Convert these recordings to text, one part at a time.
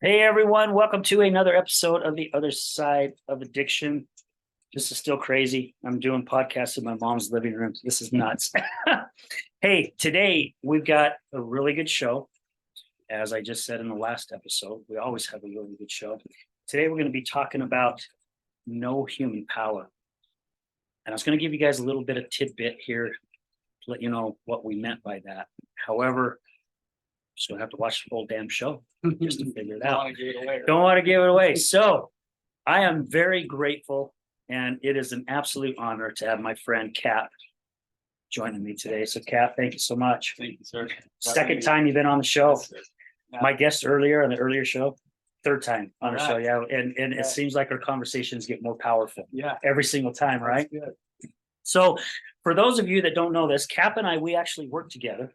Hey everyone, welcome to another episode of The Other Side of Addiction. This is still crazy. I'm doing podcasts in my mom's living room. This is nuts. Hey, today we've got a really good show. As I just said in the last episode, we always have a really good show. Today we're going to be talking about no human power. And I was going to give you guys a little bit of tidbit here to let you know what we meant by that. However, just gonna have to watch the whole damn show just to figure it out. Don't want to give it away. So I am very grateful, and it is an absolute honor to have my friend Cap joining me today. So Cap, thank you so much. Thank you, sir. Second time you've been on the show. Yeah. My guest earlier on the earlier show, third time on the show. Alright. Yeah. And it seems like our conversations get more powerful Yeah, every single time, right? that's good. So for those of you that don't know this, Cap and I, we actually work together.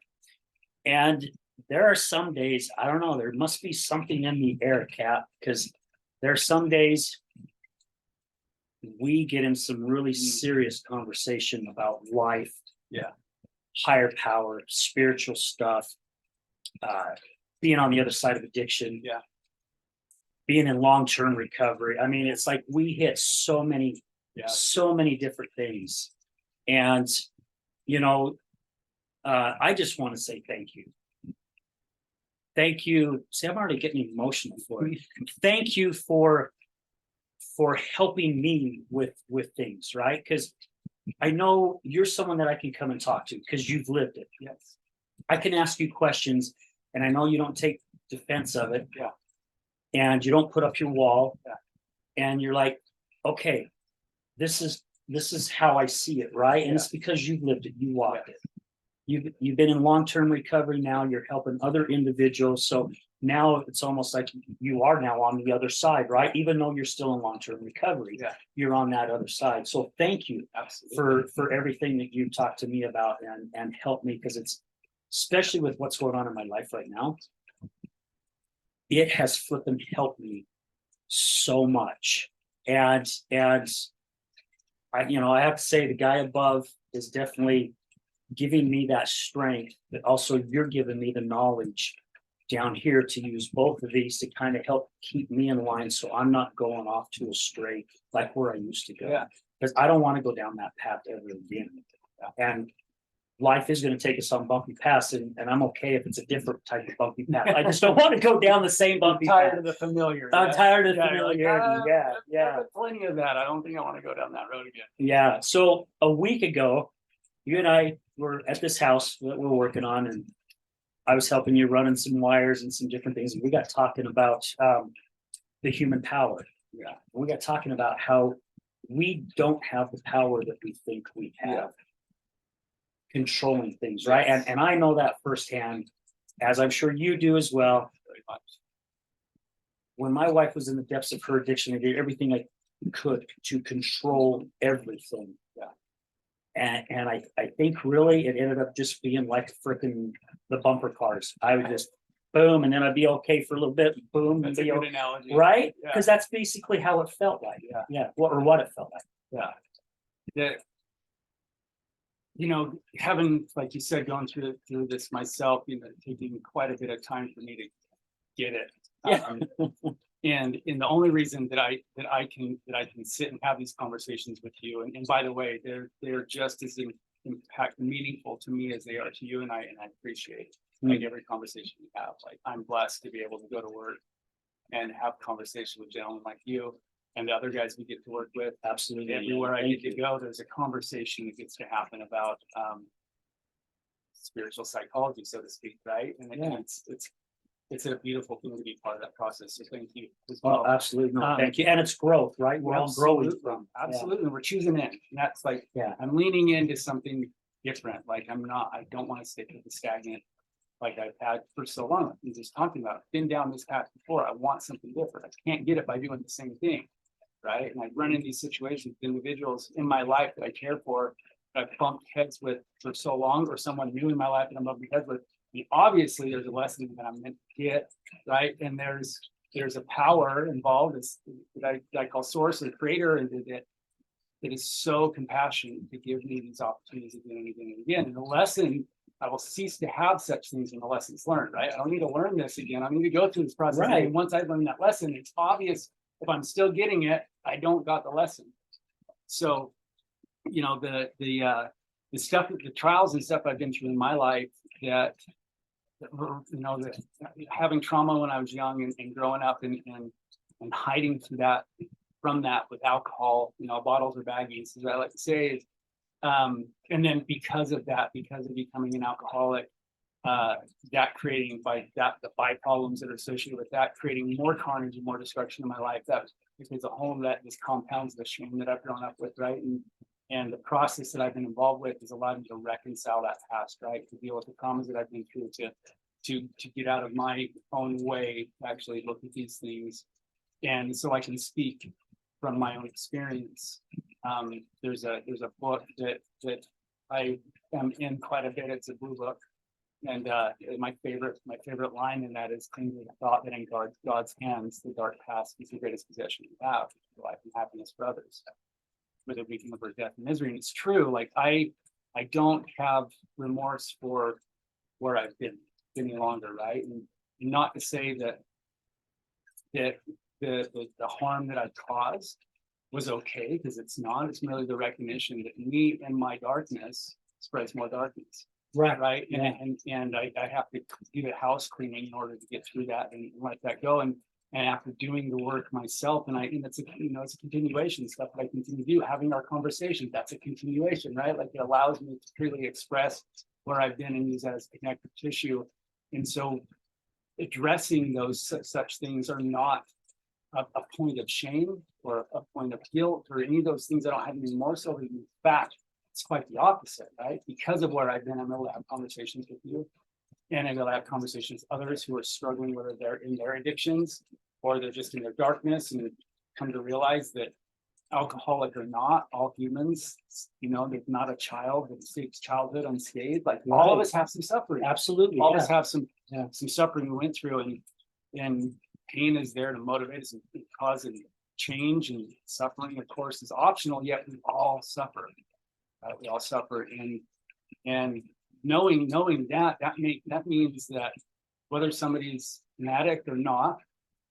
And there are some days, I don't know, there must be something in the air, Cap, because there are some days we get in some really serious conversation about life, Yeah. higher power, spiritual stuff, being on the other side of addiction, Yeah. being in long-term recovery. I mean, it's like we hit so many different things. And, you know, I just want to say thank you. Thank you. See, I'm already getting emotional for it. Thank you for helping me with things, right? Because I know you're someone that I can come and talk to because you've lived it. Yes. I can ask you questions, and I know you don't take defense of it. Yeah. And you don't put up your wall. Yeah. And you're like, okay, this is how I see it, right? And Yeah. it's because you've lived it, you walked it. You've been in long-term recovery now, you're helping other individuals. So now it's almost like you are now on the other side, right? Even though you're still in long-term recovery, Yeah. you're on that other side. So thank you Absolutely. for everything that you talked to me about and helped me, because it's, especially with what's going on in my life right now, it has flipping helped me so much. And I have to say the guy above is definitely giving me that strength, but also you're giving me the knowledge down here to use both of these to kind of help keep me in line, so I'm not going off to a stray like where I used to go. Yeah. Because I don't want to go down that path ever again. And life is going to take us on bumpy paths, and I'm okay if it's a different type of bumpy path. I just don't want to go down the same bumpy Tired path. of the familiar. I'm tired of Yeah, familiarity. I've had plenty of that. I don't think I want to go down that road again. Yeah. So a week ago, you and I were at this house that we're working on, and I was helping you running some wires and some different things. And we got talking about the human power. Yeah. And we got talking about how we don't have the power that we think we have. Yeah. Controlling things, right? Yes. And I know that firsthand, as I'm sure you do as well. Very much. When my wife was in the depths of her addiction, I did everything I could to control everything. Yeah. And I think really it ended up just being like freaking the bumper cars. I would just boom, and then I'd be okay for a little bit, boom, and That's a be good okay, analogy. right? Yeah. Because that's basically how it felt like. Yeah. Yeah. What it felt like. Yeah. Having, like you said, going through this myself, taking quite a bit of time for me to get it. Yeah. And the only reason that I can sit and have these conversations with you, and by the way, they're just as meaningful to me as they are to you, and I appreciate like every conversation we have. Like, I'm blessed to be able to go to work and have conversation with gentlemen like you and the other guys we get to work with. Absolutely. Everywhere I Thank get to go, there's a conversation that gets to happen about spiritual psychology, so to speak, right? And Yeah. it's a beautiful thing to be part of that process. So thank you as Oh, well. absolutely. No, thank you. And it's growth, right? We're all growing Absolutely. from. Yeah. Absolutely. We're choosing in. And that's like, Yeah. I'm leaning into something different. Like, I don't want to stick with the stagnant like I've had for so long. Like, you're just talking about, I've been down this path before. I want something different. I can't get it by doing the same thing. Right. And I run into these situations with individuals in my life that I care for, that I've bumped heads with for so long, or someone new in my life that I'm bumping heads with. And obviously, there's a lesson that I'm meant to get, right? And there's a power involved that I call source or creator, and that is so compassionate to give me these opportunities again and again and again. And the lesson I will cease to have such things in the lessons learned, right? I don't need to learn this again. I need to go through this process. Right. And once I learn that lesson, it's obvious if I'm still getting it, I don't got the lesson. So, you know, the stuff, the trials and stuff I've been through in my life that were, you know, that having trauma when I was young and growing up and hiding through that from that with alcohol, you know, bottles or baggies, as I like to say, and then because of that, because of becoming an alcoholic, that creating the by problems that are associated with that, creating more carnage and more destruction in my life. That was because the home that this compounds the shame that I've grown up with, right? And the process that I've been involved with has allowed me to reconcile that past, right? To deal with the traumas that I've been through, to get out of my own way, to actually look at these things. And so I can speak from my own experience. There's a book that I am in quite a bit. It's a blue book. And my favorite line in that is, cling to the thought that in God's hands, the dark past is the greatest possession we have, life and happiness for others, whether we can avert death and misery. And it's true. Like I don't have remorse for where I've been any longer, right? And not to say that the harm that I've caused was okay, because it's not. It's merely the recognition that me and my darkness spreads more darkness. Right. Yeah. And I have to do the house cleaning in order to get through that and let that go. And after doing the work myself, and it's a, you know, it's a continuation, stuff that I continue to do, having our conversations, that's a continuation, right? Like it allows me to freely express where I've been and use that as connective tissue. And so addressing those such things are not a point of shame or a point of guilt or any of those things. I don't have any remorse over. In fact, it's quite the opposite, right? Because of where I've been, I'm able to have conversations with you, and I'm able to have conversations with others who are struggling, whether they're in their addictions or they're just in their darkness, and come to realize that alcoholic or not, all humans, you know, there's not a child that escapes childhood unscathed. Like all of us have some suffering. Absolutely. All of us have some suffering we went through, and pain is there to motivate us and cause a change, and suffering, of course, is optional, yet we all suffer. We all suffer, and knowing that means that whether somebody's an addict or not,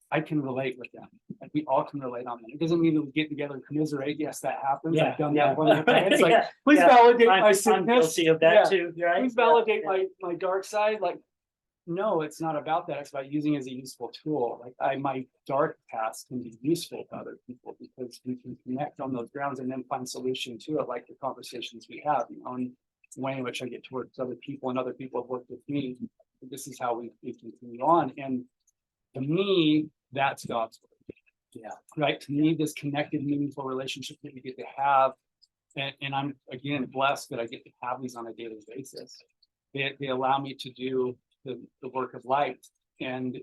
I can relate with them. Like we all can relate on that. It doesn't mean that we get together and commiserate. Yes, that happens. Yeah, I've done yeah. that one. It's like, Yeah, please yeah. validate my I'm sickness. guilty of that Yeah. too, right? Please validate my dark side. Like, no, it's not about that. It's about using it as a useful tool. Like my dark past can be useful to other people because we can connect on those grounds and then find solution to it, like the conversations we have, you know, and the way in which I get to work with other people and other people have worked with me. This is how we continue on. And to me, that's God's work. Yeah. Right. To me, this connected, meaningful relationship that we get to have. And I'm again blessed that I get to have these on a daily basis. They allow me to do the work of light, and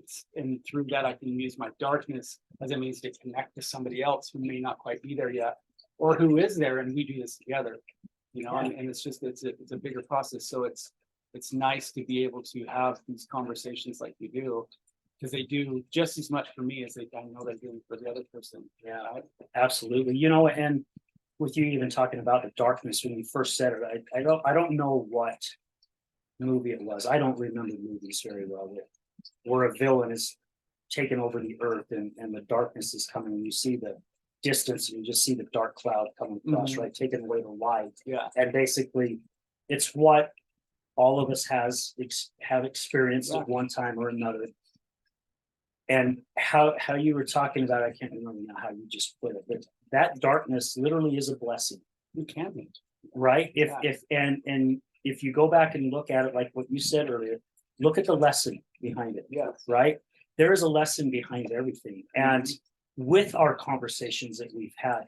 through that I can use my darkness as a means to connect to somebody else who may not quite be there yet, or who is there, and we do this together, you know. And it's a bigger process. So it's nice to be able to have these conversations like we do, because they do just as much for me as I know they're doing for the other person. Yeah, absolutely. You know, and with you even talking about the darkness when you first said it, I don't know what movie it was. I don't remember movies very well, where a villain is taken over the earth and the darkness is coming, and you see the distance and you just see the dark cloud coming across, right, taking away the light. Yeah. And basically it's what all of us have experienced at one time or another. And how you were talking about, I can't remember now how you just put it, but that darkness literally is a blessing. It can be, right? If you go back and look at it, like what you said earlier, look at the lesson behind it. Yes. Right? There is a lesson behind everything. And with our conversations that we've had,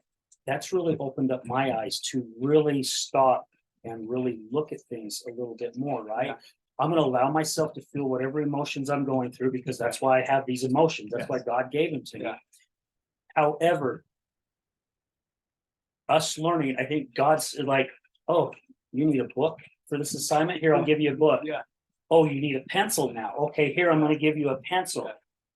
that's really opened up my eyes to really stop and really look at things a little bit more, right? Yeah. I'm going to allow myself to feel whatever emotions I'm going through, because that's why I have these emotions. That's why God gave them to me. However, us learning, I think God's like, oh, you need a book for this assignment? Here, I'll give you a book. Yeah. Oh, you need a pencil now. Okay, here, I'm going to give you a pencil.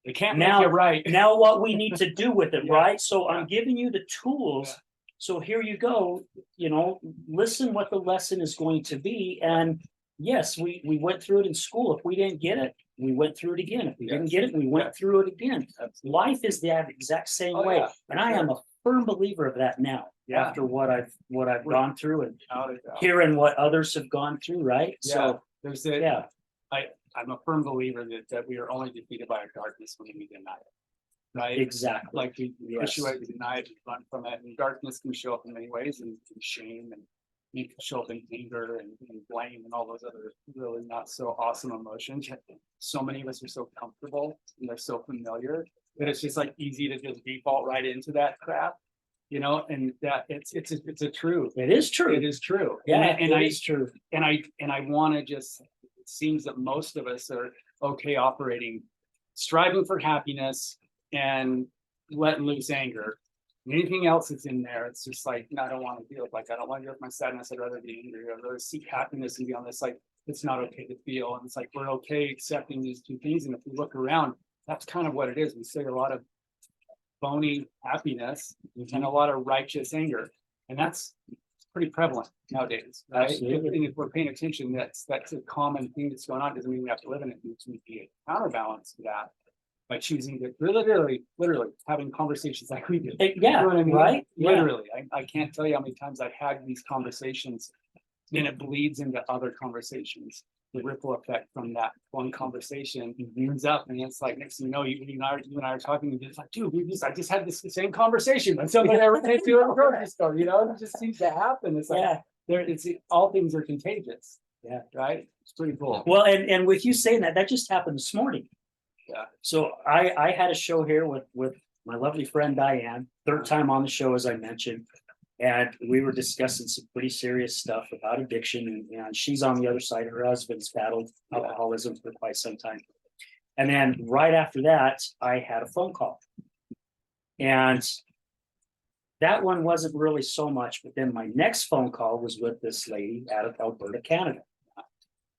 They can't make you right. Now what we need to do with it, right? So I'm giving you the tools. Yeah. So here you go, you know, listen what the lesson is going to be. And yes, we went through it in school. If we didn't get it, we went through it again. If we didn't Yes. get it, we went Yes. through it again. Absolutely. Life is the exact same Oh, way. yeah, for And I am sure. a firm believer of that now, Yeah. after what I've We're- gone through and Without a doubt. hearing what others have gone through, right? Yeah, So, there's a, yeah, I'm a firm believer that we are only defeated by our darkness when we deny it. Right? exactly. Like we Yes. push away, we deny it, we run from it, and darkness can show up in many ways, and shame, and it can show up in anger and blame and all those other really not so awesome emotions. So many of us are so comfortable and they're so familiar that it's just like easy to just default right into that crap, you know, and that it's a truth. It is true. It is true. Yeah, And it is true. I want to just, it seems that most of us are okay operating, striving for happiness and letting loose anger. Anything else that's in there, it's just like, no, I don't want to deal with, like, I don't want to deal with my sadness. I'd rather be angry. I'd rather seek happiness and be on this, like, it's not okay to feel. And it's like, we're okay accepting these two things. And if we look around, that's kind of what it is. We see a lot of phony happiness and a lot of righteous anger. And that's pretty prevalent nowadays, right? Absolutely. And if we're paying attention, that's a common thing that's going on. Doesn't mean we have to live in it. It needs to be a counterbalance to that by choosing to literally having conversations like we do. Yeah, You know what I mean? right? Yeah. Literally, I can't tell you how many times I've had these conversations and it bleeds into other conversations. The ripple effect from that one conversation ends up, and it's like, next thing you know, you and I are talking, and it's like, dude, I just had this same conversation when somebody ever came to a grocery store, you know, it just seems to happen. It's like, Yeah. all things are contagious. Yeah. Right? It's pretty cool. Well, and with you saying that, that just happened this morning. Yeah. So I had a show here with my lovely friend Diane, third time on the show, as I mentioned. And we were discussing some pretty serious stuff about addiction, and she's on the other side. Her husband's battled alcoholism for quite some time. And then right after that, I had a phone call. And that one wasn't really so much, but then my next phone call was with this lady out of Alberta, Canada.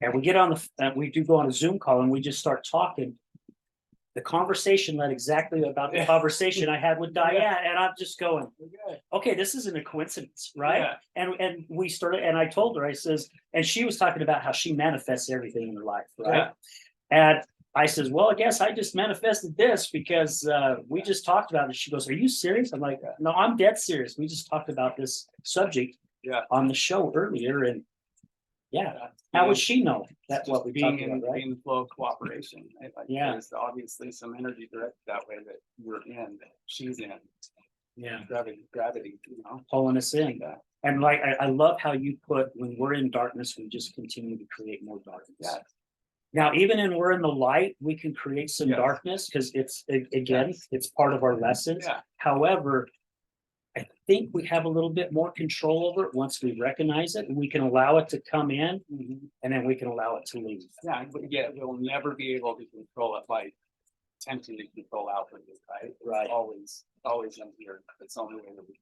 And we get on we do go on a Zoom call and we just start talking. The conversation led exactly about the conversation I had with Diane, and I'm just going, okay, this isn't a coincidence, right? Yeah. And we started, and I told her, I says, and she was talking about how she manifests everything in her life, right? Yeah. And I says, well, I guess I just manifested this because we just talked about it. She goes, are you serious? I'm like, no, I'm dead serious. We just talked about this subject on the show earlier, and how would she know that's what we being talked about, right? in the flow of cooperation. Right? Like, Yeah. there's obviously some energy directed that way that you're in, that she's in. Yeah, Gravity, you know. pulling us in. Yeah. And like I love how you put, when we're in darkness, we just continue to create more darkness. Yeah. Now, even when we're in the light, we can create some Yes. darkness because again, Yes. it's part of our lessons. Yeah. However, I think we have a little bit more control over it once we recognize it, and we can allow it to come in, and then we can allow it to leave. Yeah, but we'll never be able to control it by attempting to control outwardly, right? Right. It's always in here. It's the only way that we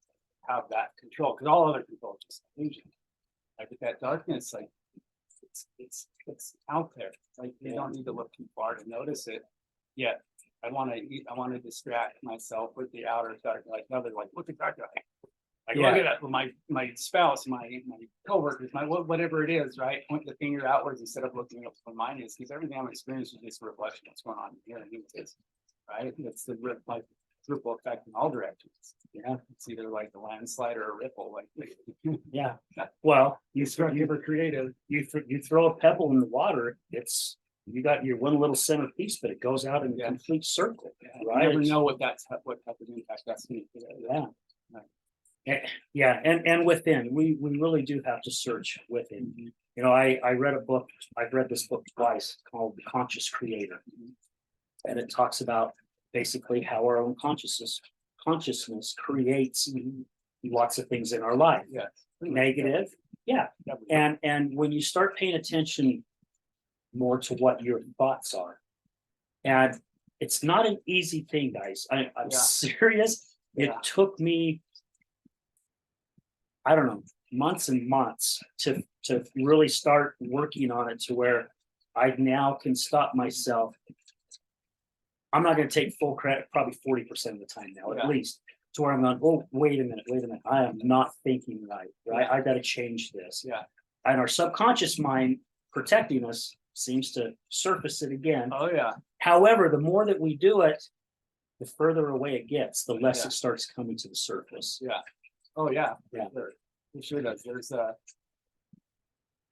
have that control, because all other control is just illusion. Like with that darkness, like it's out there. Like you don't need to look too far to notice it. Yet I want to distract myself with the outer dark, like another, like look at that guy. Like look at that, my spouse, my coworkers, whatever it is, right? Point the finger outwards instead of looking up where mine is, because everything I'm experiencing is just a reflection of what's going on here, and it's right. It's the ripple effect in all directions. Yeah, it's either like a landslide or a ripple. Like Yeah. Well, you ever creative. you throw a pebble in the water, you got your one little centerpiece, but it goes out in a complete circle. Right. You never know what type of impact that's going to Yeah. Yeah, and within, we really do have to search within. You know, I read a book, I've read this book twice, called The Conscious Creator. And it talks about basically how our own consciousness creates lots of things in our life. Yes. Negative. Yeah. And when you start paying attention more to what your thoughts are, and it's not an easy thing, guys. I'm serious. It took me, I don't know, months and months to really start working on it to where I now can stop myself. I'm not going to take full credit, probably 40% of the time now, at least, to where I'm going, oh, wait a minute. I am not thinking right? I got to change this. Yeah. And our subconscious mind protecting us seems to surface it again. Oh, yeah. However, the more that we do it, the further away it gets, the less Yeah. it starts coming to the surface. Yeah. Oh, yeah. Yeah. It sure does. There's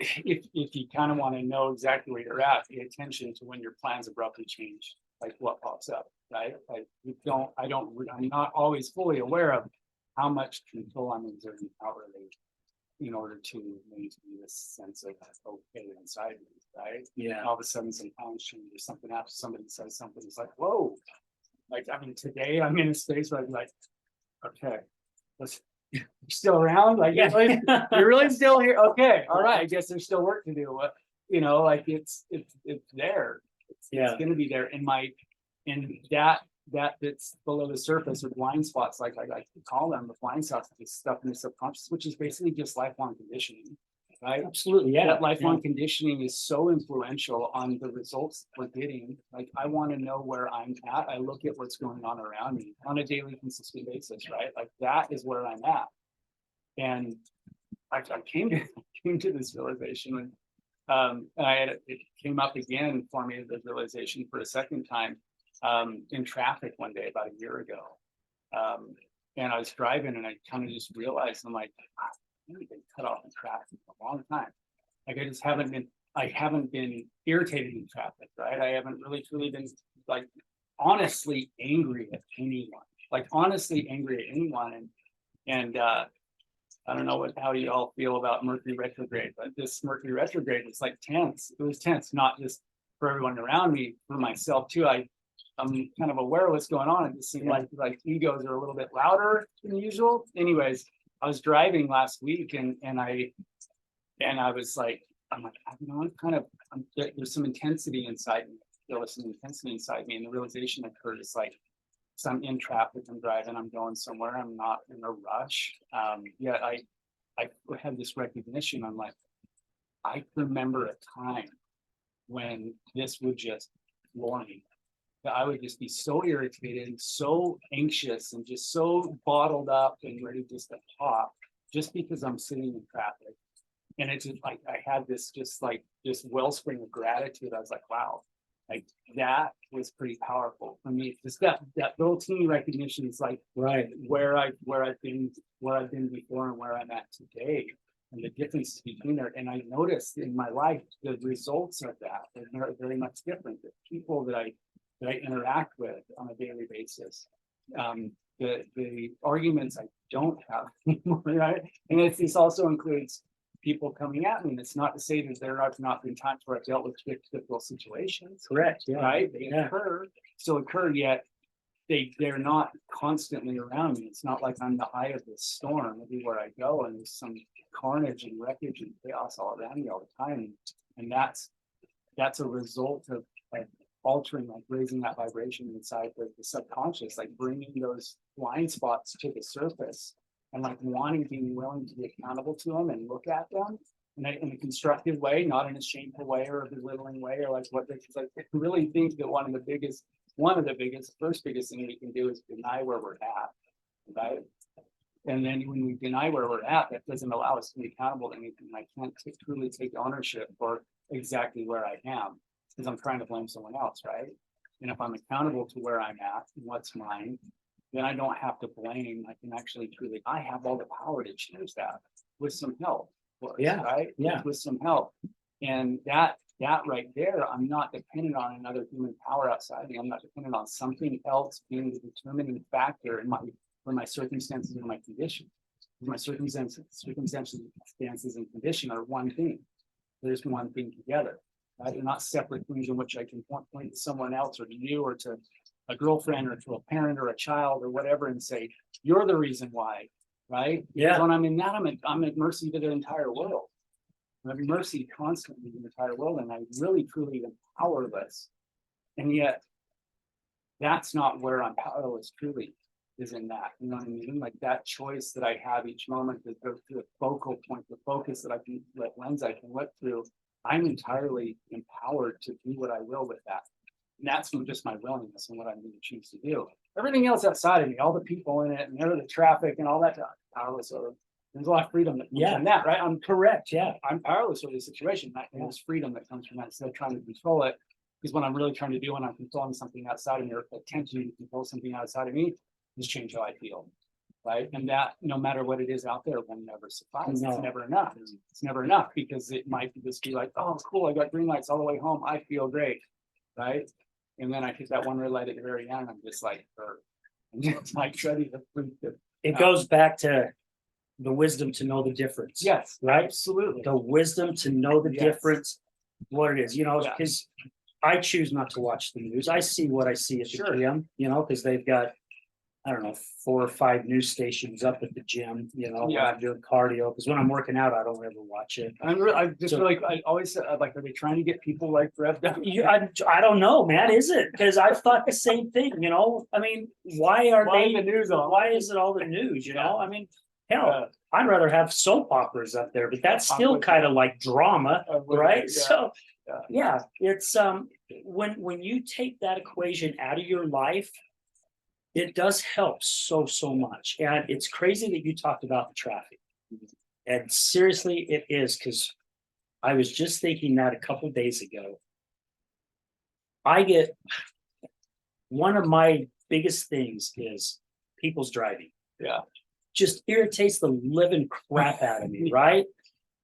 if you kind of want to know exactly where you're at, pay attention to when your plans abruptly change, like what pops up, right? Like I'm not always fully aware of how much control I'm exerting outwardly in order to maintain this sense of okay inside me, right? Yeah. All of a sudden some plans change or something happens, somebody says something, it's like, whoa. Like, I mean, today I'm in a space where I'm like, okay, let's you're still around, like you're really still here. Okay, all right. I guess there's still work to do. Like it's there. It's going to be there. And that's below the surface or blind spots, like I like to call them, the blind spots, this stuff in the subconscious, which is basically just lifelong conditioning, right? Absolutely, yeah. That lifelong conditioning is so influential on the results we're getting. Like, I want to know where I'm at. I look at what's going on around me on a daily, consistent basis, right? Like, that is where I'm at. And I came to this realization, and it came up again for me, the realization for a second time, in traffic one day about a year ago. And I was driving, and I kind of just realized, I'm like, I've been cut off in traffic for a long time. Like, I haven't been irritated in traffic, right? I haven't really truly been like honestly angry at anyone, and I don't know how you all feel about Mercury retrograde, but this Mercury retrograde was like tense. It was tense, not just for everyone around me, for myself too. I'm kind of aware of what's going on. It just seemed like egos are a little bit louder than usual. Anyways, I was driving last week, and I was like, there's some intensity inside me. There was some intensity inside me, and the realization occurred is like, so I'm in traffic, I'm driving, I'm going somewhere, I'm not in a rush. Yet I had this recognition. I'm like, I remember a time when this would just floor me. That I would just be so irritated and so anxious and just so bottled up and ready just to pop, just because I'm sitting in traffic. And it's just like I had this wellspring of gratitude. I was like, wow, like that was pretty powerful for me. Just that little teeny recognition is like right where I've been before and where I'm at today, and the differences between there. And I noticed in my life the results of that are very much different. The people that I interact with on a daily basis, the arguments I don't have anymore, right? And this also includes people coming at me. And it's not to say that there have not been times where I've dealt with difficult situations. Correct. Yeah. Right? They still occur, yet they're not constantly around me. It's not like I'm the eye of this storm everywhere I go, and there's some carnage and wreckage and chaos all around me all the time. And that's a result of altering, like raising that vibration inside the subconscious, like bringing those blind spots to the surface, and like being willing to be accountable to them and look at them in a constructive way, not in a shameful way or a belittling way, or like what they like. I really think that one of the first biggest thing we can do is deny where we're at, right? And then when we deny where we're at, that doesn't allow us to be accountable to anything. I can't truly take ownership for exactly where I am, because I'm trying to blame someone else, right? And if I'm accountable to where I'm at and what's mine, then I don't have to blame. I can actually I have all the power to change that with some help. Yeah. Right. Yeah. With some help. And that right there, I'm not dependent on another human power outside me. I'm not dependent on something else being the determining factor for my circumstances and my condition. My circumstances and condition are one thing. There's one thing together. Right? They're not separate things in which I can point to someone else or to you or to a girlfriend or to a parent or a child or whatever and say, you're the reason why, right? Because when I'm in that, I'm at mercy to the entire world. I'm at mercy constantly to the entire world, and I really truly am powerless. And yet that's not where I'm powerless truly, is in that. You know what I mean? Like that choice that I have each moment to go to the focal point, the focus that lens I can look through. I'm entirely empowered to do what I will with that. And that's just my willingness and what I'm going to choose to do. Everything else outside of me, all the people in it, and the traffic and all that, powerless over. There's a lot of freedom that comes Yeah. from that, right? I'm Correct, yeah. I'm powerless over the situation. There's freedom that comes from that instead of trying to control it. Because what I'm really trying to do when I'm controlling something outside of me or attempting to control something outside of me is change how I feel. Right. And that no matter what it is out there will never suffice. No. It's never enough. It's never enough because it might just be like, oh, cool, I got green lights all the way home. I feel great. Right. And then I hit that one red light at the very end. I'm just like, I'm just like ready to freak it. It goes back to the wisdom to know the difference. Yes, Right? absolutely. The wisdom to know the Yes. difference, what it is, Yeah. because I choose not to watch the news. I see what I see at the Sure. gym, because they've got, I don't know, 4 or 5 news stations up at the gym, when Yeah. I'm doing cardio, because when I'm working out, I don't ever watch it. I just So- really, I always said, like, are they trying to get people like revved up? I don't know, man, is it? Because I've thought the same thing, I mean, why are Why they, the news on? why is it all the news, I mean, hell, Uh, I'd rather have soap operas up there, but that's still kind of like drama, right? Yeah. So, Yeah. yeah, it's when you take that equation out of your life, it does help so much. And it's crazy that you talked about the traffic. And seriously, it is, because I was just thinking that a couple days ago. I get one of my biggest things is people's driving. Yeah. Just irritates the living crap out of me, right?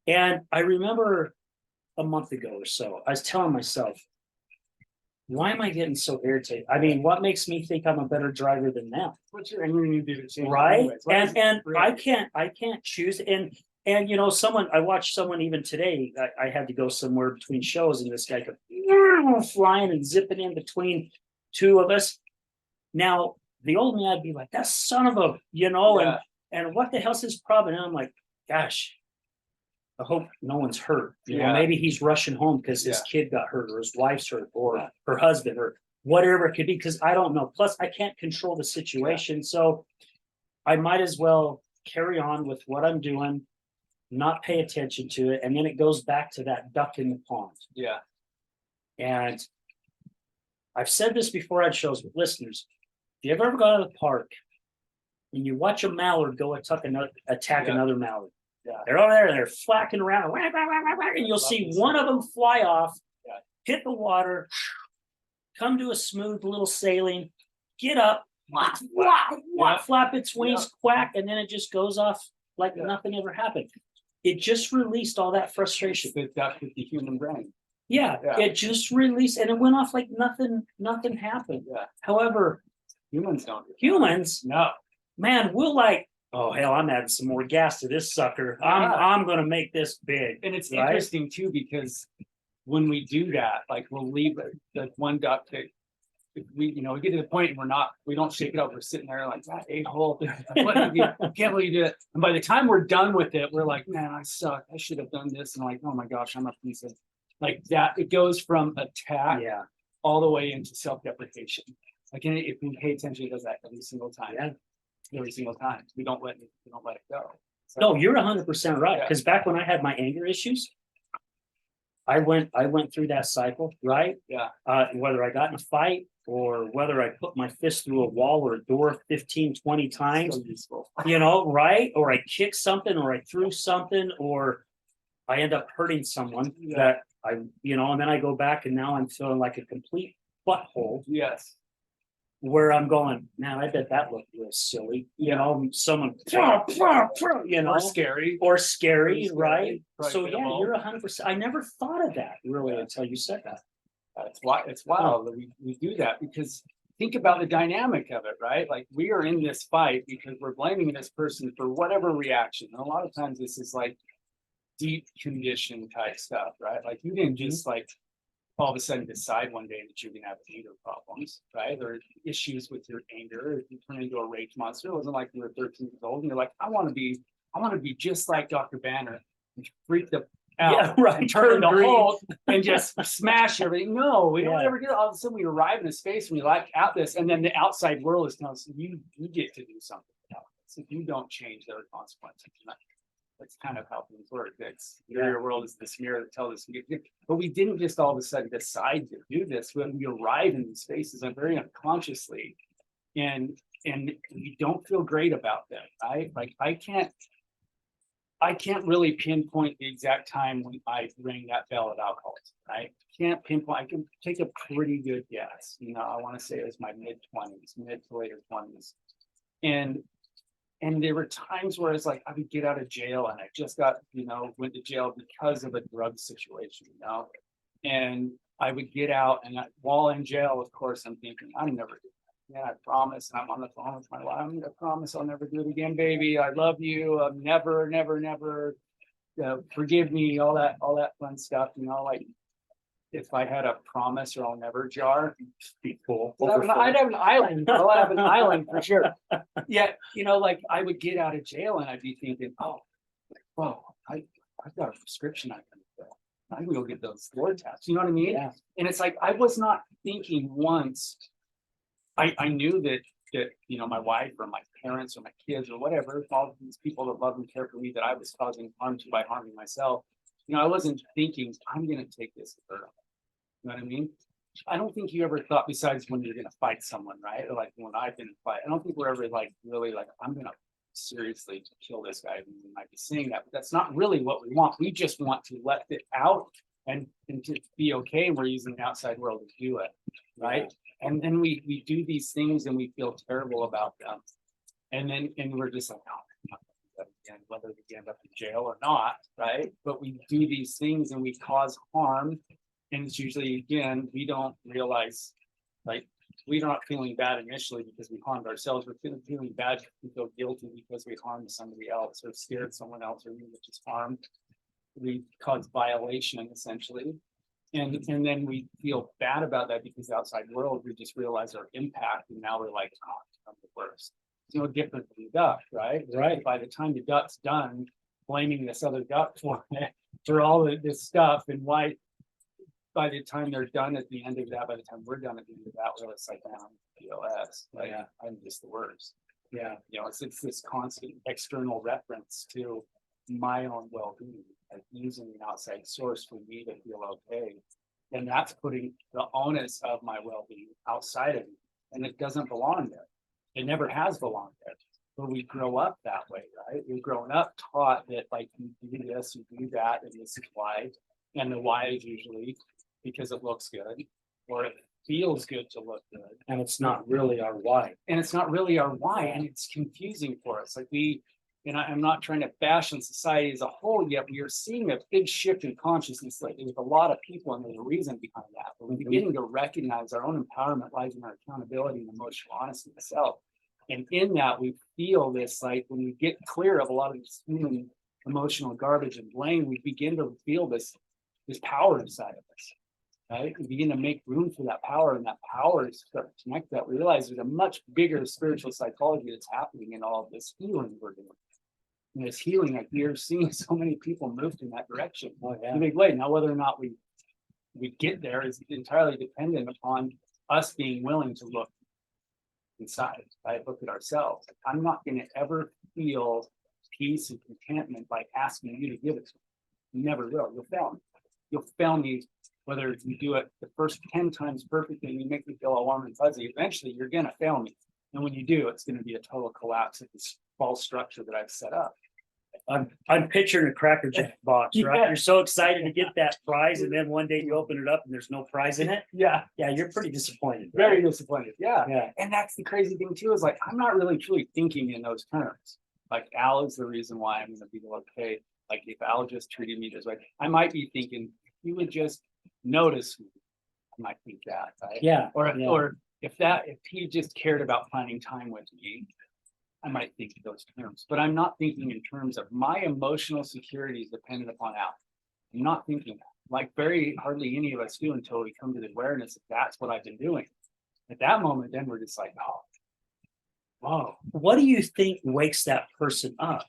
And I remember a month ago or so, I was telling myself, why am I getting so irritated? I mean, what makes me think I'm a better driver than them? What's your and you need to do the change Right? anyways. What is And it? I can't choose. And someone, I watched someone even today, I had to go somewhere between shows, and this guy could flying and zipping in between 2 of us. Now, the old man would be like, that son of a, Yeah. and what the hell's his problem? And I'm like, gosh, I hope no one's hurt. Yeah. Maybe he's rushing home because his kid got hurt, or his wife's hurt, or her husband, or whatever it could be, because I don't know. Plus, I can't control the situation. So I might as well carry on with what I'm doing, not pay attention to it. And then it goes back to that duck in the pond. Yeah. And I've said this before at shows with listeners. If you ever go to the park and you watch a mallard go attack another mallard, they're over there and they're flacking around, and you'll see one of them fly off, hit the water, come to a smooth little sailing, get up, flap its wings, quack, and then it just goes off like nothing ever happened. It just released all that frustration. The duck with the human brain. Yeah, it just released, and it went off like nothing happened. Yeah. However, Humans don't. humans, No. man, we'll like, oh hell, I'm adding some more gas to this sucker. I'm gonna make this big. And it's Right? interesting too, because when we do that, like we'll leave the one duck that if we get to the point and we don't shake it up. We're sitting there like that a-hole. Can't believe you did it. And by the time we're done with it, we're like, man, I suck. I should have done this. And like, oh my gosh, I'm a piece of like that. It goes from attack all the way into self-deprecation. Like if we pay attention, it does that every single time. Yeah. Every single time. We don't let it go. So, No, you're 100% right. Because back when I had my anger issues, I went through that cycle, right? Yeah. Whether I got in a fight or whether I put my fist through a wall or a door 15, 20 times, so useful. right? Or I kicked something, or I threw something, or I end up hurting someone that and then I go back and now I'm feeling like a complete butthole. Yes. Where I'm going, man, I bet that looked real silly. Someone, Or scary. or scary, Or right? scary. So Right, yeah, well. you're 100%. I never thought of that really until you said that. It's wild that we do that, because think about the dynamic of it, right? Like we are in this fight because we're blaming this person for whatever reaction. And a lot of times this is like deep condition type stuff, right? Like you didn't just like all of a sudden decide one day that you're gonna have anger problems, right? Or issues with your anger. If you turn into a rage monster, it wasn't like you were 13 years old and you're like, I want to be just like Dr. Banner and freak the out, Yeah, right. turn into Green. Hulk and just smash everything. No, we don't Yeah. ever do it. All of a sudden we arrive in a space and we like out this, and then the outside world is telling us you get to do something about this. If you don't change, there are consequences. That's kind of how things work. It's your world is this mirror that tells us. But we didn't just all of a sudden decide to do this. When we arrive in these spaces, and very unconsciously, and we don't feel great about them. Like I can't. I can't really pinpoint the exact time when I rang that bell at alcoholism, right? Can't pinpoint. I can take a pretty good guess. I want to say it was my mid-20s, mid to later 20s. And there were times where it's like I would get out of jail and I just went to jail because of a drug situation, and I would get out and while in jail, of course, I'm thinking, I'm never doing that. Yeah, I promise. And I'm on the phone with my wife. I'm gonna promise I'll never do it again, baby. I love you. I'm never, never, never. Forgive me. All that fun stuff. Like if I had a promise or I'll never jar, Be cool. I'd have an island. I'd have an island for sure. Yeah, like I would get out of jail and I'd be thinking, oh, I've got a prescription I can fill. I can go get those blood tests. You know what I mean? Yeah. And it's like I was not thinking once. I knew that my wife or my parents or my kids or whatever, all these people that love and care for me, that I was causing harm to by harming myself. I wasn't thinking I'm gonna take this hurt. You know what I mean? I don't think you ever thought, besides when you're gonna fight someone, right? Or like when I've been in a fight, I don't think we're ever like really like I'm gonna seriously kill this guy. We might be saying that, but that's not really what we want. We just want to let it out and to be okay. And we're using the outside world to do it, right? Yeah. And then we do these things and we feel terrible about them, and we're just like, oh, I'm not gonna do that again, whether we end up in jail or not, right? But we do these things and we cause harm. And it's usually, again, we don't realize, like, we're not feeling bad initially because we harmed ourselves. We're feeling bad, we feel guilty because we harmed somebody else or scared someone else, or we were just harmed. We cause violation essentially. And then we feel bad about that because the outside world, we just realize our impact. And now we're like, oh, I'm the worst. It's no different than the duck, right? Right. By the time the duck's done, blaming this other duck for all of this stuff, and why. By the time they're done at the end of that, by the time we're done at the end of that, we're just like, I'm POS. Like, yeah. I'm just the worst. Yeah. It's this constant external reference to my own well-being, like using an outside source for me to feel okay. And that's putting the onus of my well-being outside of me. And it doesn't belong there. It never has belonged there. But we grow up that way, right? We've grown up taught that, like, you do this, you do that, and this is why. And the why is usually because it looks good or it feels good to look good. And it's not really our why. And it's not really our why. And it's confusing for us. Like I'm not trying to bash on society as a whole yet. We are seeing a big shift in consciousness. Like there's a lot of people and there's a reason behind that. But we're beginning to recognize our own empowerment lies in our accountability and emotional honesty of self. And in that, we feel this, like when we get clear of a lot of this human emotional garbage and blame, we begin to feel this power inside of us. Right? We begin to make room for that power, and that power is start to connect that. We realize there's a much bigger spiritual psychology that's happening in all of this healing we're doing. And this healing, like you're seeing so many people moved in that direction in a big way. Now, whether or not we get there is entirely dependent upon us being willing to look inside, right? Look at ourselves. I'm not going to ever feel peace and contentment by asking you to give it to me. You never will. You'll fail me. You'll fail me. Whether you do it the first 10 times perfectly and you make me feel all warm and fuzzy, eventually you're going to fail me. And when you do, it's going to be a total collapse of this false structure that I've set up. I'm picturing a Cracker Jack box, right? Yeah. You're so excited to get that prize, and then one day you open it up and there's no prize in it. Yeah. Yeah, you're pretty disappointed. Right? Very disappointed. Yeah. Yeah. And that's the crazy thing too, is like, I'm not really truly thinking in those terms. Like Al is the reason why I'm going to be okay. Like if Al just treated me this way, I might be thinking, if you would just notice me, I might think that, right? Yeah. Or if he just cared about finding time with me, I might think in those terms. But I'm not thinking in terms of my emotional security is dependent upon Al. I'm not thinking that. Like very hardly any of us do until we come to the awareness that that's what I've been doing. At that moment, then we're just like, oh, whoa. What do you think wakes that person up?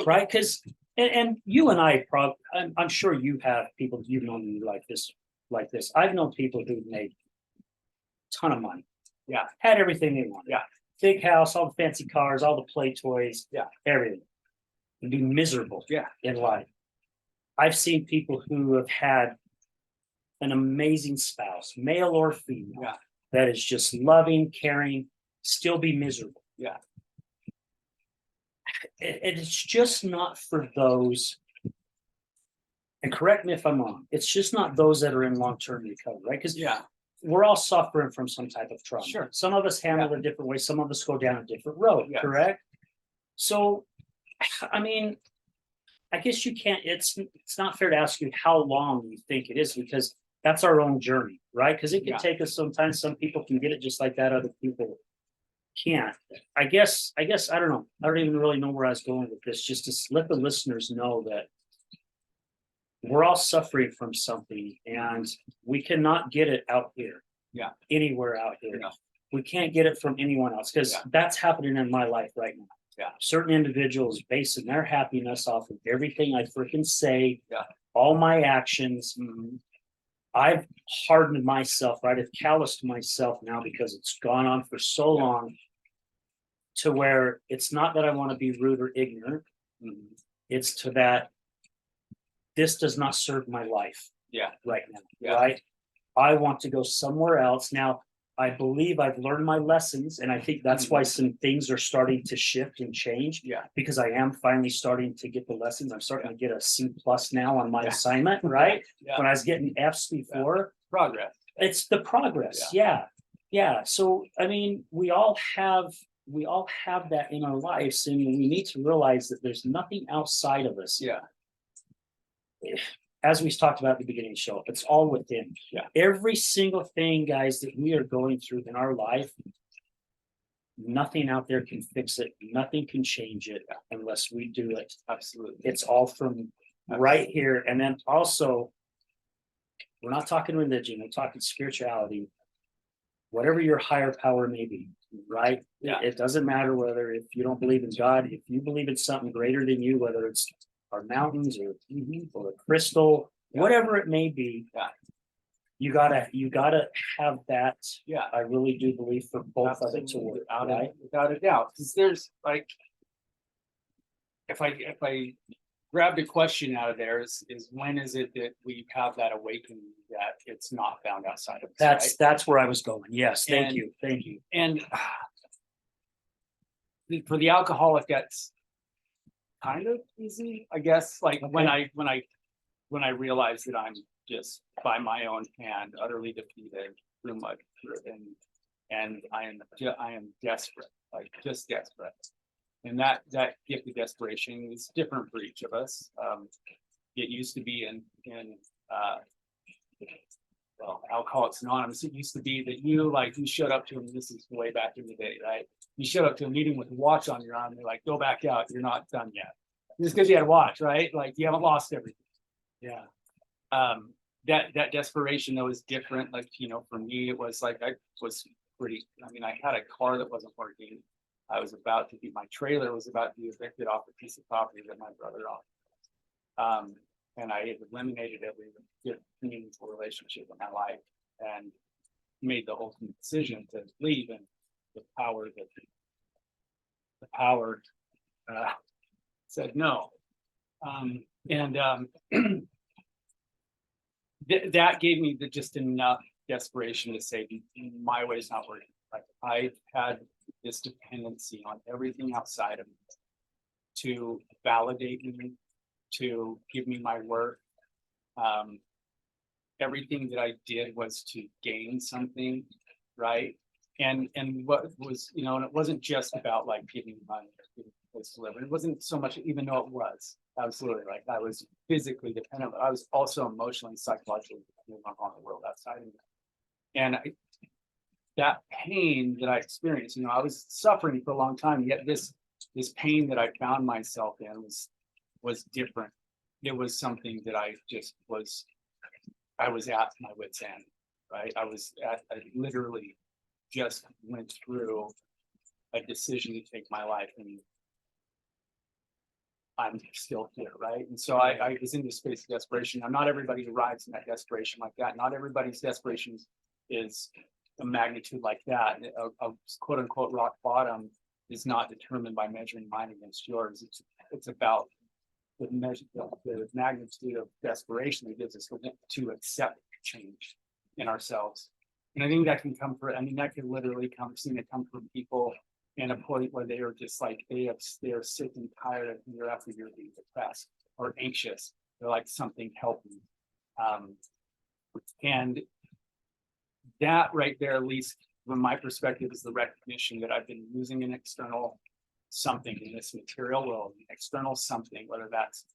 Right? Because and you and I probably, I'm sure you have people you've known like this. I've known people who've made a ton of money. Yeah. Had everything they wanted. Yeah. Big house, all the fancy cars, all the play toys. Yeah. Everything. And be miserable. Yeah. In life. I've seen people who have had an amazing spouse, male or female, yeah. that is just loving, caring, still be miserable. Yeah. it's just not for those, and correct me if I'm wrong, it's just not those that are in long-term recovery, right? Because Yeah, we're all suffering from some type of trauma. Sure. Some of us handle it a different way, some of us go down a different road, Yes. correct? So, I mean, I guess you can't, it's not fair to ask you how long you think it is, because that's our own journey, right? Because it can Yeah. take us sometimes, some people can get it just like that, other people can't. I guess, I don't know. I don't even really know where I was going with this, just to let the listeners know that we're all suffering from something and we cannot get it out here. Yeah. Anywhere out here. No. We can't get it from anyone else, because Yeah. that's happening in my life right now. Yeah. Certain individuals basing their happiness off of everything I freaking say. Yeah. All my actions. I've hardened myself, right? I've calloused myself now because it's gone on for so long, to where it's not that I want to be rude or ignorant. It's to that this does not serve my life. Yeah. Right now. Yeah. Right. I want to go somewhere else. Now, I believe I've learned my lessons, and I think that's why some things are starting to shift and change. Yeah. Because I am finally starting to get the lessons. I'm starting to get a C+ now on my Yeah. assignment, right? Yeah. When I was getting F's before, Progress. it's the progress. Yeah. So I mean, we all have that in our lives, and we need to realize that there's nothing outside of us. Yeah. As we talked about at the beginning of the show, it's all within. Yeah. Every single thing, guys, that we are going through in our life, nothing out there can fix it. Nothing can change it unless we do it. Absolutely. It's all from right here. And then also, we're not talking religion, we're talking spirituality. Whatever your higher power may be, right? Yeah. It doesn't matter whether, if you don't believe in God, if you believe in something greater than you, whether it's our mountains or a crystal, whatever it may be. Yeah. You gotta have that. Yeah. I really do believe for both of it to work, without a doubt. Because there's like, if I grabbed a question out of there, is when is it that we have that awakening that it's not found outside of us? That's where I was going. Yes, thank And- you. And for the alcoholic, that's kind of easy, I guess. Like when I realize that I'm just by my own hand utterly defeated through my and I am desperate, like just desperate. And that gift of desperation is different for each of us. It used to be in Alcoholics Anonymous, it used to be that you showed up to them. This is way back in the day, right? You showed up to a meeting with a watch on your arm. They're like, go back out. You're not done yet. Just because you had a watch, right? Like you haven't lost everything. Yeah. That desperation though is different. Like, for me, it was like, I had a car that wasn't working. My trailer was about to be evicted off a piece of property that my brother owned. And I had eliminated every good meaningful relationship in my life and made the ultimate decision to leave, and the power said no. That gave me just enough desperation to say my way is not working. Like I've had this dependency on everything outside of me to validate me, to give me my worth. Everything that I did was to gain something, right? And what was, and it wasn't just about like giving money or giving place to live. It wasn't so much, even though it was absolutely, like I was physically dependent, but I was also emotionally and psychologically dependent on the world outside of me. And that pain that I experienced, I was suffering for a long time, yet this pain that I found myself in was different. It was something that I was at my wit's end, right? I literally just went through a decision to take my life, and I'm still here, right? And so I was in this space of desperation. Now, not everybody arrives in that desperation like that. Not everybody's desperation is a magnitude like that. A quote unquote rock bottom is not determined by measuring mine against yours. It's about the magnitude of desperation that gives us to accept change in ourselves. And I think that can come that could literally come from people in a point where they are just like, they're sick and tired of year after year being depressed or anxious. They're like, something help me. And that right there, at least from my perspective, is the recognition that I've been using an external something in this material world, external something, whether that's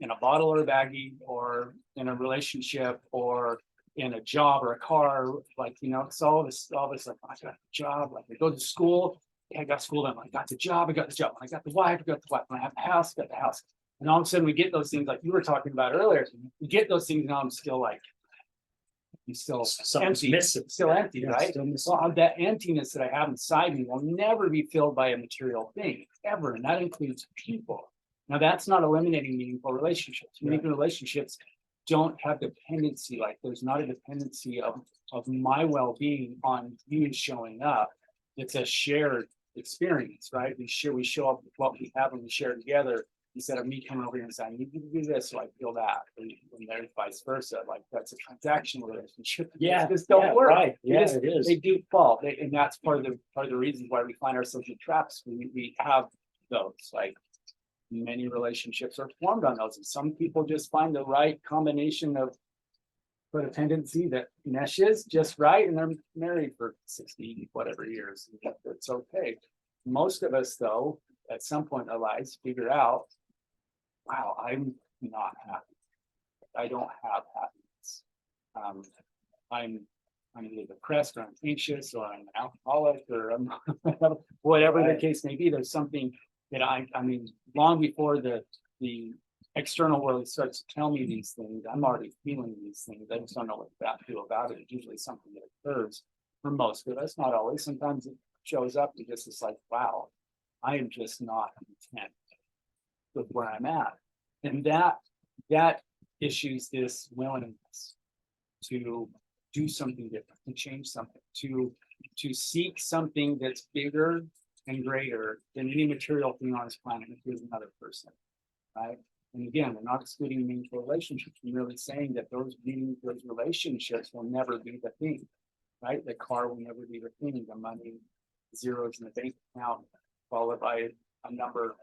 in a bottle or a baggie, or in a relationship, or in a job or a car. Like, you know, it's all this like, I got a job, like I go to school, I got school, then I got the job, I got the job, when I got the wife, I got the wife, when I have the house, I got the house. And all of a sudden we get those things like you were talking about earlier. We get those things, now I'm still like, you still Something's empty, missing. still empty, Yeah, right? still missing. Well, that emptiness that I have inside me will never be filled by a material thing, ever, and that includes people. Now, that's not eliminating meaningful relationships. Meaningful relationships don't have dependency, like there's not a dependency of my well-being on you showing up. It's a shared experience, right? We show up with what we have and we share together, instead of me coming over here and saying, I need you to do this, so I feel that, and there's vice versa. Like, that's a transactional relationship. Yeah, This don't work. right. Yeah, It it is. They do fall, and that's part of the reasons why we find ourselves in traps. We have those, like, many relationships are formed on those, and some people just find the right combination of codependency that meshes just right, and they're married for 60 whatever years. It's okay. Most of us, though, at some point in our lives, figure out, wow, I'm not happy. I don't have happiness. I'm either depressed, or I'm anxious, or I'm an alcoholic, or I'm whatever the case may be. There's something that I mean, long before the external world starts to tell me these things, I'm already feeling these things. I just don't know what to do about it. It's usually something that occurs for most of us, not always. Sometimes it shows up and just is like, wow, I am just not content with where I'm at. And that issues this willingness to do something different, to change something, to seek something that's bigger and greater than any material thing on this planet, including another person, right? And again, we're not excluding meaningful relationships. We're really saying that those relationships will never be the thing, right? The car will never be the thing. The money, zeros in the bank account, followed by a number,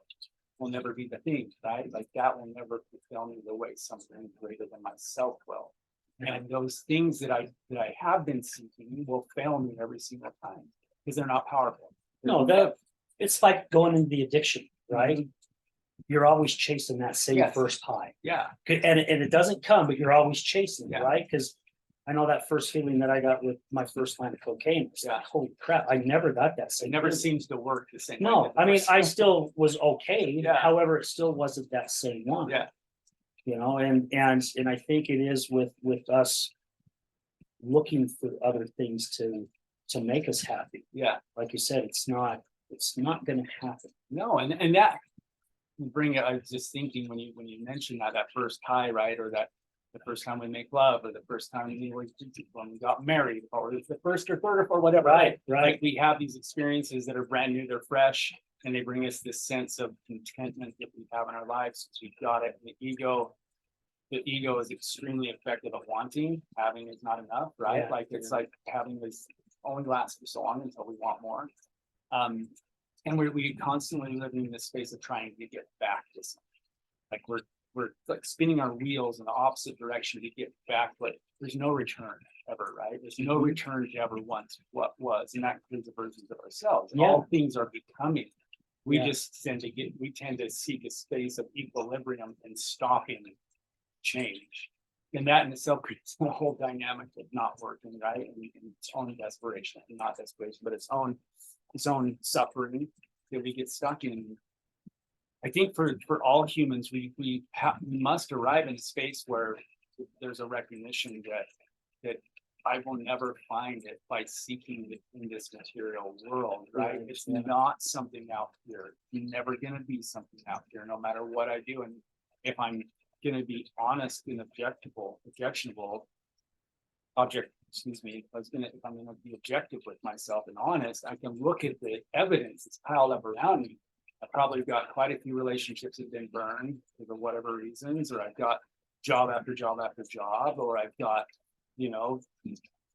will never be the thing, right? Like, that will never fulfill me the way something greater than myself will. And those things that I have been seeking will fail me every single time because they're not powerful. No, it's like going into the addiction, right? Mhm. You're always chasing that same Yes. first high. Yeah, And it doesn't come, but you're always chasing it, Yeah. right? Because I know that first feeling that I got with my first line of cocaine. It's like, holy crap, I never got that it same. never feeling. seems to work the same. way No, that the I mean, first- I still was okay. Yeah. However, it still wasn't that same one. Yeah, You know, and I think it is with us looking for other things to make us happy. yeah. Like you said, it's not going to happen. No, and that bring it. I was just thinking when you mentioned that first high, right, or that the first time we make love, or the first time when we got married, or the first or third or whatever. Right. Like, we have these experiences that are brand new, they're fresh, and they bring us this sense of contentment that we have in our lives since we've got it. And the ego is extremely effective at wanting. Having is not enough, right? Yeah. Like, it's like having this only lasts for so long until we want more. And we constantly living in this space of trying to get back to something. Like, we're like spinning our wheels in the opposite direction to get back, but there's no return ever, right? There's no return to ever once what was, and that includes the versions of ourselves. Yeah. All things are becoming. We Yeah. just tend to seek a space of equilibrium and stopping change. And that in itself creates a whole dynamic of not working, right? And its own desperation, not desperation, but its own suffering that we get stuck in. I think for all humans, we must arrive in a space where there's a recognition that I will never find it by seeking it in this material world, right? It's not something out here. You're never going to be something out here, no matter what I do. And if I'm going to be honest and objectionable, if I'm going to be objective with myself and honest, I can look at the evidence that's piled up around me. I've probably got quite a few relationships that have been burned for whatever reasons, or I've got job after job after job, or I've got,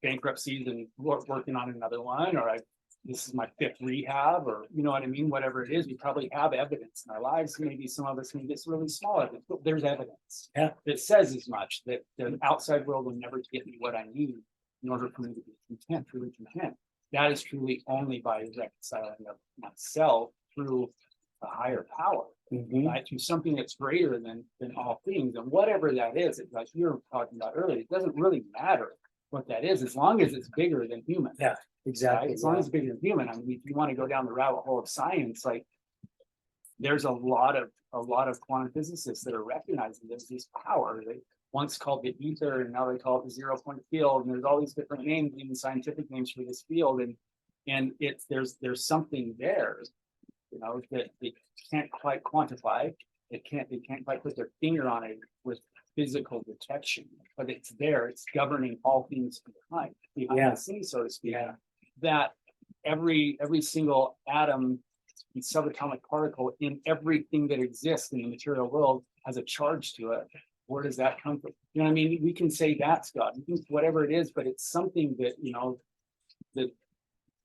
bankruptcies and working on another one, or I've this is my fifth rehab, or you know what I mean, whatever it is, we probably have evidence in our lives. Maybe some of us need this really small evidence, but there's evidence that says as much, that the outside world will never get me what I need in order for me to be content, truly content. That is truly only by reconciling of myself through a higher power, right? Through something that's greater than all things. And whatever that is, like you were talking about earlier, it doesn't really matter what that is, as long as it's bigger than human. Yeah, exactly. Right? As long as it's bigger than human. I mean, if you want to go down the rabbit hole of science, like there's a lot of quantum physicists that are recognizing there's this power. They once called it ether, and now they call it the 0-point field. And there's all these different names, even scientific names for this field. And it's there's something there, you know, that they can't quite quantify. They can't quite put their finger on it with physical detection, but it's there. It's governing all things behind the scenes, so to speak. Yeah. That every single atom and subatomic particle in everything that exists in the material world has a charge to it. Where does that come from? You know what I mean? We can say that's God, we can, whatever it is, but it's something that, you know, that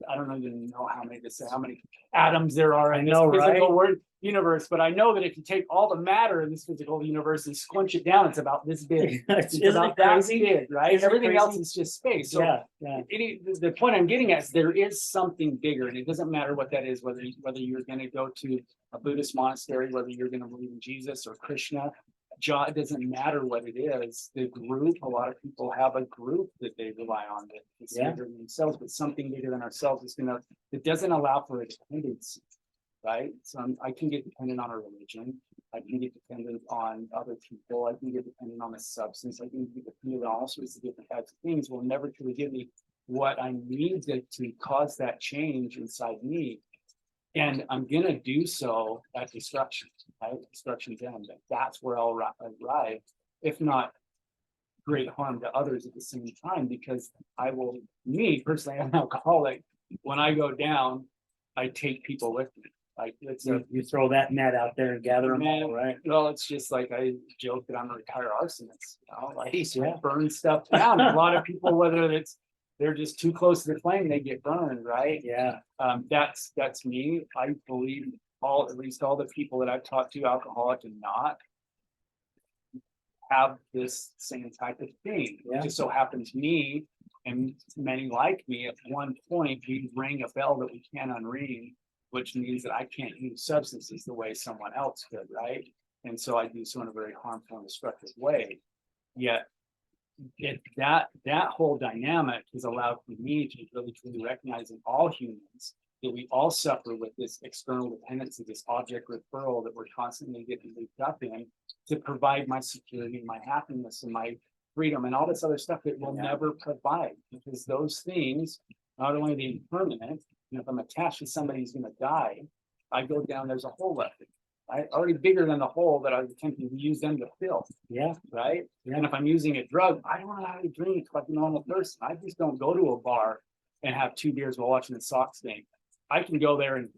I don't even know how many atoms there are in this physical world universe, but I know that if you take all the matter in this physical universe and squinch it down, it's about this big. It's about that big, right? Everything else is just space. So the point I'm getting at is there is something bigger, and it doesn't matter what that is, whether you're going to go to a Buddhist monastery, whether you're going to believe in Jesus or Krishna. It doesn't matter what it is. The group, a lot of people have a group that they rely on that is bigger than themselves, but something bigger than ourselves is it doesn't allow for a dependency, right? So I can get dependent on a religion. I can get dependent on other people. I can get dependent on a substance. I can get dependent on all sorts of different types of things. Will never truly give me what I need to cause that change inside me. And I'm going to do so at destruction, right? Destruction's end. That's where I'll arrive, if not great harm to others at the same time, because me personally, I'm an alcoholic. When I go down, I take people with me. Like you throw that net out there and gather them all, right? Well, it's just like I joke that I'm a retired arsonist. You know? Like I burn stuff down. A lot of people, whether they're just too close to the flame, they get burned, right? Yeah. That's me. I believe at least all the people that I've talked to, alcoholic and not, have this same type of thing. It just so happens me and many like me at one point, we ring a bell that we can't unring, which means that I can't use substances the way someone else could, right? And so I do so in a very harmful and destructive way. Yet that whole dynamic has allowed for me to really truly recognize in all humans that we all suffer with this external dependency, this object referral that we're constantly getting looped up in to provide my security, my happiness, and my freedom, and all this other stuff that will never provide, because those things, not only are they permanent, and if I'm attached to somebody who's going to die, I go down, there's a hole left. Right? Already bigger than the hole that I was attempting to use them to fill. Right. And if I'm using a drug, I don't know how to drink like a normal person. I just don't go to a bar and have 2 beers while watching the Sox game. I can go there and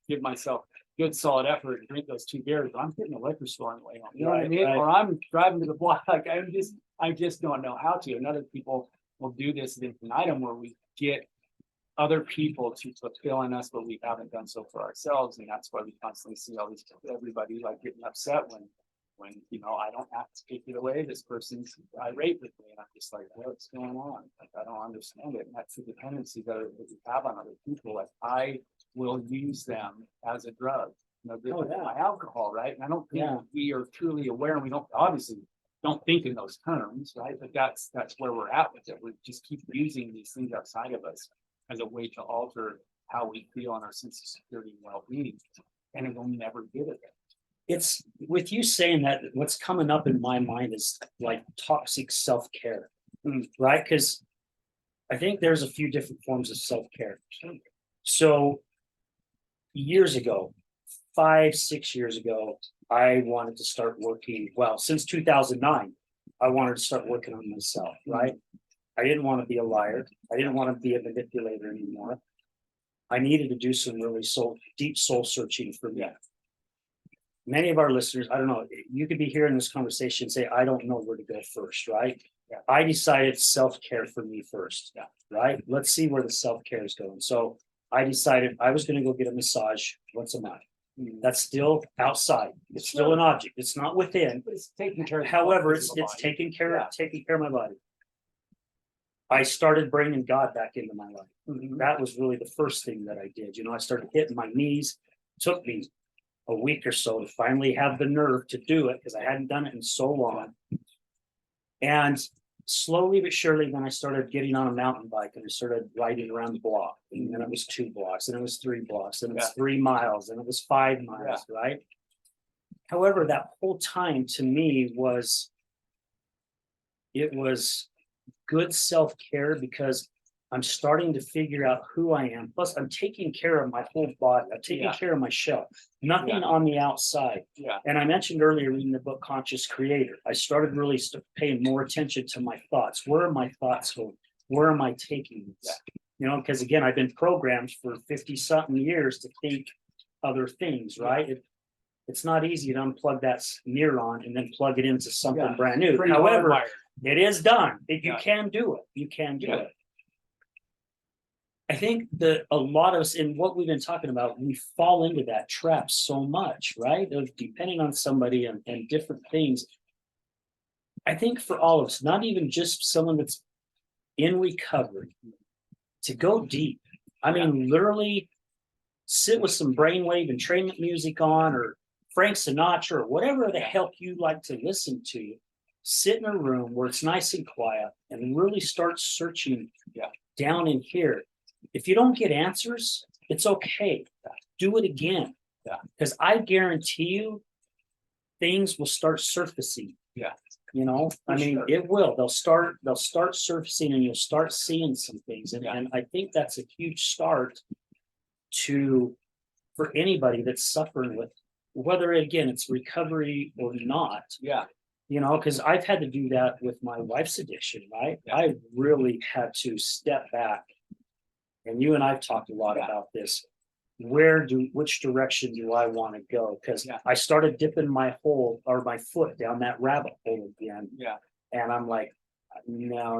give myself good solid effort and drink those 2 beers, but I'm hitting a liquor store on the way home. You know what I mean? Or I'm driving to the block. Like I just don't know how to. And other people will do this ad infinitum where we get other people to fulfill in us what we haven't done so for ourselves, and that's why we constantly see everybody like getting upset when you know I don't have to take it away. This person's irate with me, and I'm just like, what's going on? Like I don't understand it. And that's the dependency that we have on other people. Like I will use them as a drug. You know, my alcohol, right? And I don't think we are truly aware, and we obviously don't think in those terms, right? But that's where we're at with it. We just keep using these things outside of us as a way to alter how we feel and our sense of security and well-being, and it will never get it. It's with you saying that, what's coming up in my mind is like toxic self-care, right? Because I think there's a few different forms of self-care. So years ago, 5-6 years ago, I wanted to start working. Well, since 2009, I wanted to start working on myself, right? I didn't want to be a liar. I didn't want to be a manipulator anymore. I needed to do some really deep soul searching for me. Many of our listeners, I don't know, you could be hearing this conversation and say, I don't know where to go first, right? I decided self-care for me first, right? Let's see where the self-care is going. So I decided I was gonna go get a massage once a month. That's still outside. It's still an object. It's not within. It's taking care of. However, the it's body. taking care of my body. I started bringing God back into my life. Mhm. That was really the first thing that I did. I started hitting my knees. Took me a week or so to finally have the nerve to do it because I hadn't done it in so long. And slowly but surely, then I started getting on a mountain bike and I started riding around the block. And then it was 2 blocks, and it was 3 blocks, and it was 3 miles, and it was 5 miles, right? However, that whole time to me was good self-care because I'm starting to figure out who I am. Plus, I'm taking care of my whole body. I'm taking care of my shell. Nothing on the outside. Yeah. And I mentioned earlier reading the book Conscious Creator. I started really paying more attention to my thoughts. Where are my thoughts going? Where am I taking this? Because again, I've been programmed for 50-something years to think other things, right? It's not easy to unplug that neuron and then plug it into something brand new. Pretty However, hardwired. it is done. You can do it. You can do it. I think that a lot of us, in what we've been talking about, we fall into that trap so much, right? Of depending on somebody and different things. I think for all of us, not even just someone that's in recovery, to go deep. I mean, literally sit with some brainwave entrainment music on, or Frank Sinatra, or whatever the hell you like to listen to. Sit in a room where it's nice and quiet and really start searching down in here. If you don't get answers, it's okay. Do it again. Because I guarantee you things will start surfacing. I mean, it will. They'll start surfacing and you'll start seeing some things. And I think that's a huge start for anybody that's suffering with, whether again it's recovery or not. Because I've had to do that with my wife's addiction, right? I really had to step back. And you and I've talked a lot about this. Which direction do I want to go? Because I started dipping my foot down that rabbit hole again. And I'm like, no.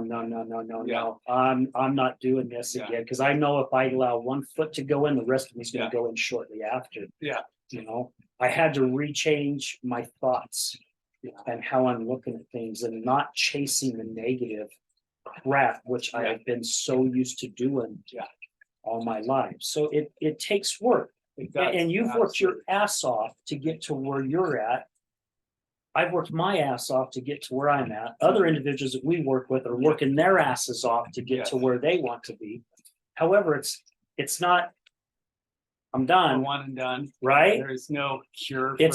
I'm not doing this again. Because I know if I allow one foot to go in, the rest of me is going to go in shortly after. I had to rechange my thoughts and how I'm looking at things and not chasing the negative crap, which I have been so used to doing all my life. So it takes work. And you've worked your ass off to get to where you're at. I've worked my ass off to get to where I'm at. Other individuals that we work with are working their asses off to get to where they want to be. However, it's not, I'm done. One and done. Right? There is no cure for that.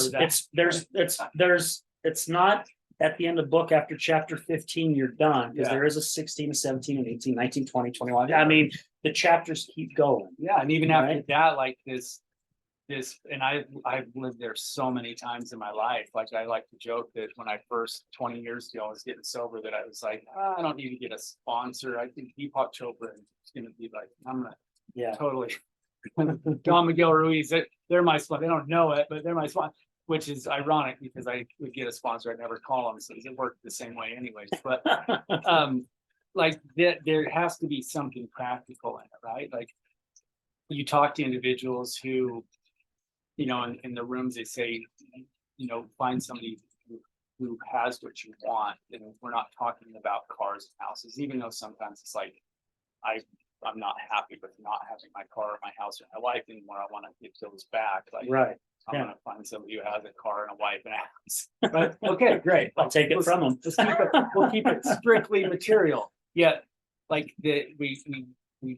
It's not at the end of the book after chapter 15, you're done. Because there is a 16, a 17, and 18, 19, 20, 21. I mean, the chapters keep going. And even after that, like this, and I've lived there so many times in my life. Like I like to joke that when I first 20 years ago I was getting sober, that I was like, I don't need to get a sponsor. I think Deepak Chopra is going to be like, I'm gonna totally. Don Miguel Ruiz, they're my sponsor. They don't know it, but they're my sponsor. Which is ironic because I would get a sponsor, I'd never call them, so it worked the same way anyways. But like there has to be something practical in it, right? Like you talk to individuals who, in the rooms they say, find somebody who has what you want. And we're not talking about cars and houses, even though sometimes it's like I'm not happy with not having my car or my house or my wife anymore. I want to get those back. Like I'm gonna find somebody who has a car and a wife and a house. But okay, great. I'll take it from them. We'll keep it strictly material. Yet, like we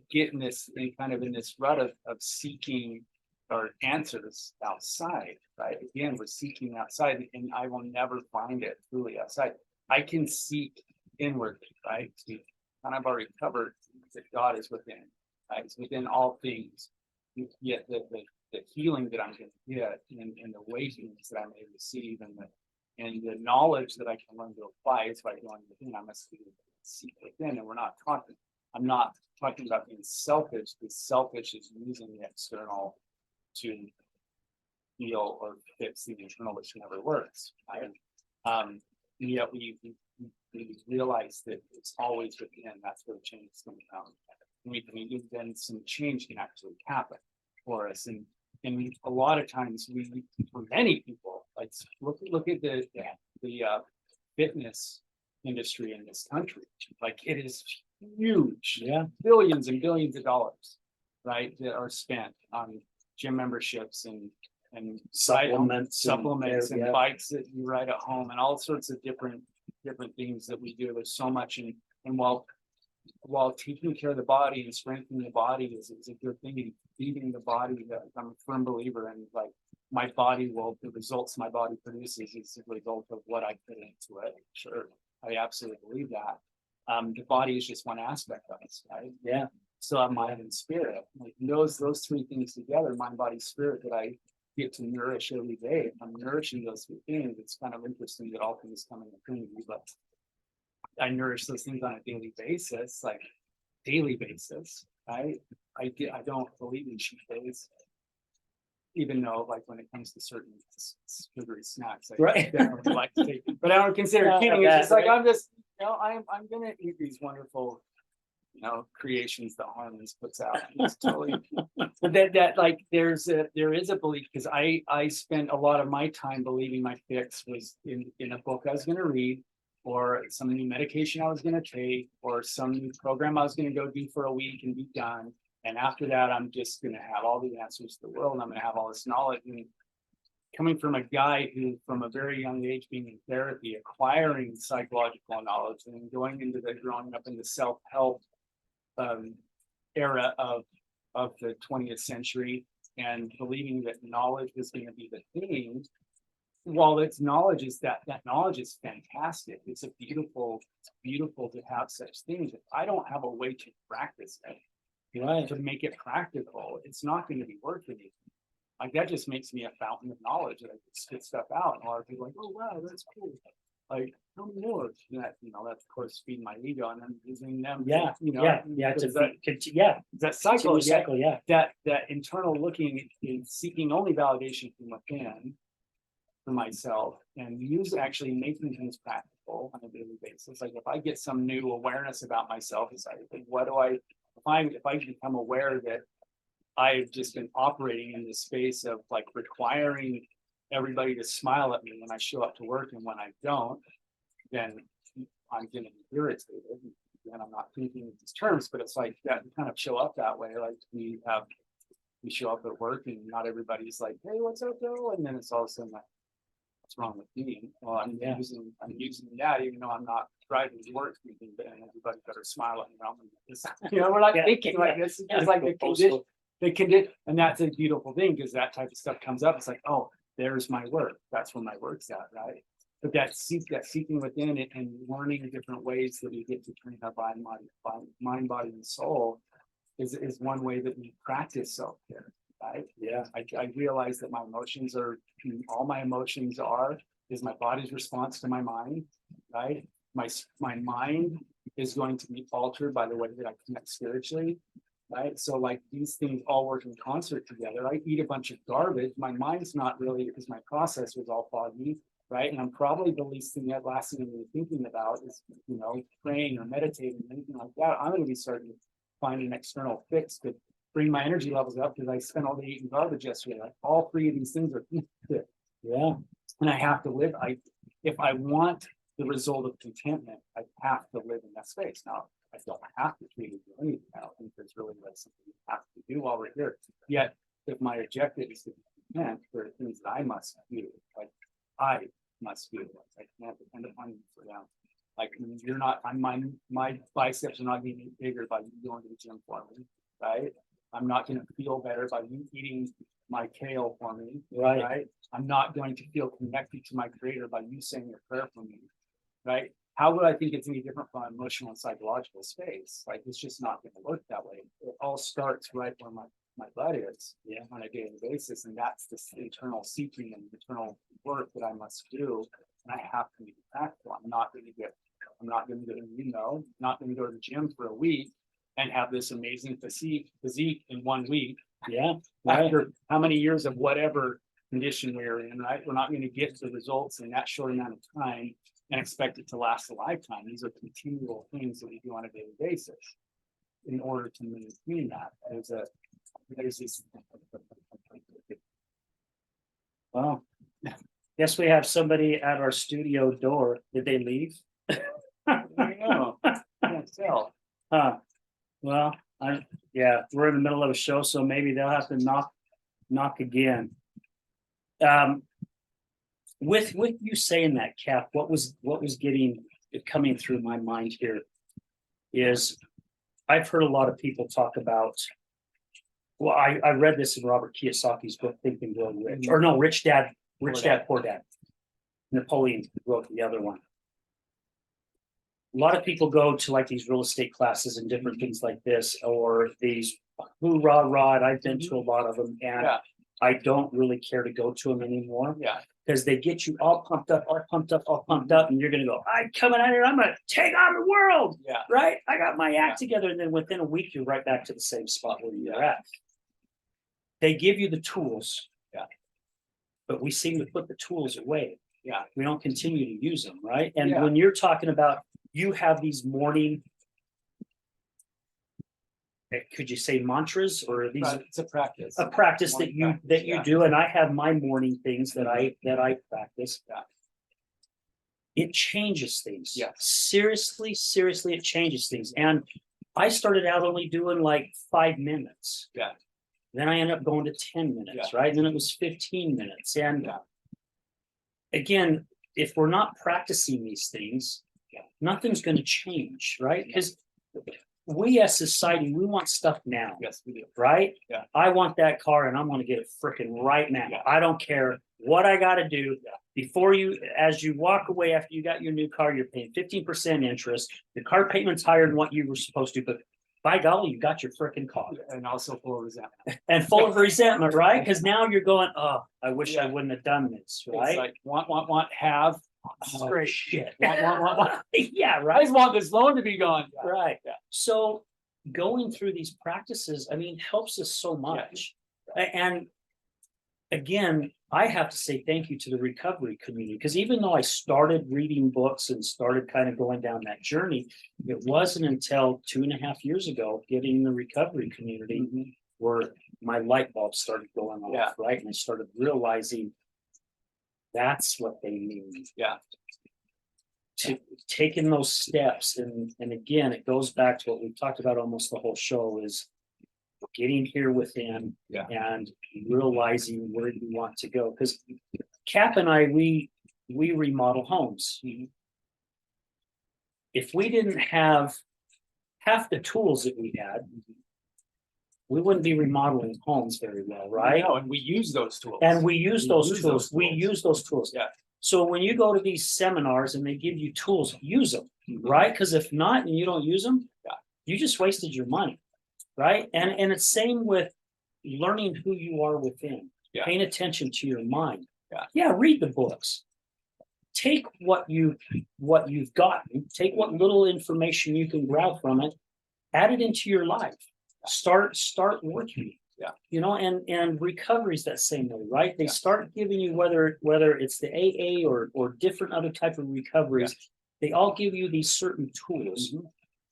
get in this in this rut of seeking our answers outside, right? Again, we're seeking outside, and I will never find it truly outside. I can seek inwardly, right? And I've already covered that God is within, right? It's within all things. Yet the healing that I'm going to get and the awakenings that I may receive and the knowledge that I can learn to apply is by going within. I must seek within. And I'm not talking about being selfish, because selfish is using the external to heal or fix the internal, which never works. Right? And yet we realize that it's always within. That's where the change is going to come. then some change can actually happen for us. And a lot of times for many people, like look at the fitness industry in this country. Like it is huge. Yeah. Billions and billions of dollars, right, that are spent on gym memberships and Supplements and bikes that you ride at home and all sorts of different things that we do. There's so much, and while taking care of the body and strengthening the body is a good thing, and feeding the body, I'm a firm believer in, like, the results my body produces is the result of what I put into it. Sure, I absolutely believe that. The body is just one aspect of us, right? Yeah. So mind and spirit, like those three things together, mind, body, spirit, that I get to nourish every day. If I'm nourishing those three things, it's kind of interesting that all things come in a trinity, but I nourish those things on a daily basis, right? I don't believe in cheat days, even though, like, when it comes to certain sugary snacks, I Right. definitely like to take them, but I don't consider cheating. It's just like, I'm just, I'm gonna eat these wonderful, creations that Harmons puts out. It's totally, but that like there is a belief, because I spent a lot of my time believing my fix was in a book I was going to read, or some new medication I was going to take, or some new program I was going to go do for a week and be done. And after that, I'm just going to have all the answers to the world, and I'm going to have all this knowledge. And coming from a guy who, from a very young age, being in therapy, acquiring psychological knowledge, and growing up in the self-help era of the 20th century, and believing that knowledge was going to be the thing. While it's knowledge is that knowledge is fantastic. It's beautiful to have such things. If I don't have a way to practice it, Right. to make it practical, it's not going to be worth anything. Like, that just makes me a fountain of knowledge that I can spit stuff out. And a lot of people are like, oh wow, that's cool. Like, tell me more. That, that's of course feeding my ego, and I'm using them. Yeah. That cycle, Yeah. that internal looking and seeking only validation from within for myself, and actually making things practical on a daily basis. Like, if I get some new awareness about myself, it's like, if I become aware that I've just been operating in this space of, like, requiring everybody to smile at me when I show up to work, and when I don't, then I'm getting irritated. And I'm not thinking in these terms, but it's like that kind of show up that way. Like, we show up at work, and not everybody's like, hey, what's up, Joe? And then it's all of a sudden like, what's wrong with me? Well, I'm using that, even though I'm not driving to work thinking, and everybody better smile at me. We're not thinking like this. It's like the condition, and that's a beautiful thing, because that type of stuff comes up. It's like, oh, there's my work. That's where my work's at, right? But that seeking within it, and learning different ways that we get to train our mind, body, and soul is one way that we practice self-care, right? Yeah. I realize that my emotions all my emotions is my body's response to my mind, right? My mind is going to be altered by the way that I connect spiritually, right? So, like, these things all work in concert together. I eat a bunch of garbage. My mind's not really, because my process was all foggy, right? And I'm probably the last thing I'm really thinking about is, praying or meditating or anything like that. I'm going to be starting to find an external fix to bring my energy levels up, because I spent all day eating garbage yesterday. Like, all three of these things are fit. Yeah. And I have to live. If I want the result of contentment, I have to live in that space. Now, I don't have to treat it or anything. I don't think there's really something we have to do while we're here. Yet, if my objective is to be content, there are things that I must do. Like, I must do. I can't depend upon you for them. Like, you're not. My biceps are not going to get bigger by you going to the gym for me, right? I'm not going to feel better by you eating my kale for me, right? I'm not going to feel connected to my creator by you saying a prayer for me, right? How would I think it's any different from an emotional and psychological space? Like, it's just not going to work that way. It all starts right where my butt is, on a daily basis, and that's this internal seeking and internal work that I must do, and I have to be practical. I'm not going to go to the gym for a week and have this amazing physique in 1 week. Yeah. After how many years of whatever condition we're in, right? We're not going to get the results in that short amount of time and expect it to last a lifetime. These are continual things that we do on a daily basis. in order to maintain that. There's this. Well, guess we have somebody at our studio door. Did they leave? I know. Can't tell. Well, yeah, we're in the middle of a show, so maybe they'll have to knock again. With you saying that, Cap, what was coming through my mind here is I've heard a lot of people talk about. Well, I read this in Robert Kiyosaki's book, Think and Grow Rich, or no, Rich Dad, Poor Dad. Napoleon wrote the other one. A lot of people go to like these real estate classes and different things like this, or these hoorah rah. And I've been to a lot of them, and I don't really care to go to them anymore. Yeah. Because they get you all pumped up, and you're gonna go, I'm coming out here, I'm gonna take on the world. Yeah. Right? I got my act together, and then within a week, you're right back to the same spot where you're at. They give you the tools. Yeah. But we seem to put the tools away. Yeah. We don't continue to use them, right? And Yeah. when you're talking about you have these morning, could you say mantras, or these? It's a practice. A practice that you do, and I have my morning things that I practice. Yeah. It changes things. Yeah. Seriously, it changes things. And I started out only doing like 5 minutes. Yeah. Then I ended up going to 10 minutes, right? And then it was 15 minutes. And again, if we're not practicing these things, nothing's going to change, right? Because we as society, we want stuff now. Yes, we do. Right? Yeah. I want that car and I'm going to get it freaking right now. Yeah. I don't care what I got to do. Before as you walk away after you got your new car, you're paying 15% interest. The car payment's higher than what you were supposed to, but by golly, you got your freaking car. And also full of resentment. And full of resentment, right? Because now you're going, oh, I wish I wouldn't have done this, right? It's like want, have. Oh, shit. Want. Yeah, I right. just want this loan to be gone. Right. Yeah. So going through these practices, I mean, helps us so much. And again, I have to say thank you to the recovery community, because even though I started reading books and started kind of going down that journey, it wasn't until 2.5 years ago, getting in the recovery community, where my light bulb started going off, right? And I started realizing that's what they mean. Yeah. To taking those steps. And again, it goes back to what we've talked about almost the whole show, is getting here within and realizing where you want to go. Because Cap and I, we remodel homes. If we didn't have half the tools that we had, we wouldn't be remodeling homes very well, right? No, and we use those tools. And we use those tools. We use those tools. Yeah. So when you go to these seminars and they give you tools, use them, right? Because if not, and you don't use them, you just wasted your money, right? And it's same with learning who you are within, paying attention to your mind. Yeah, read the books. Take what you've gotten, take what little information you can grab from it, add it into your life. Start working. You know, and recovery is that same way, right? They start giving you, whether it's the AA or different other type of recoveries, they all give you these certain tools.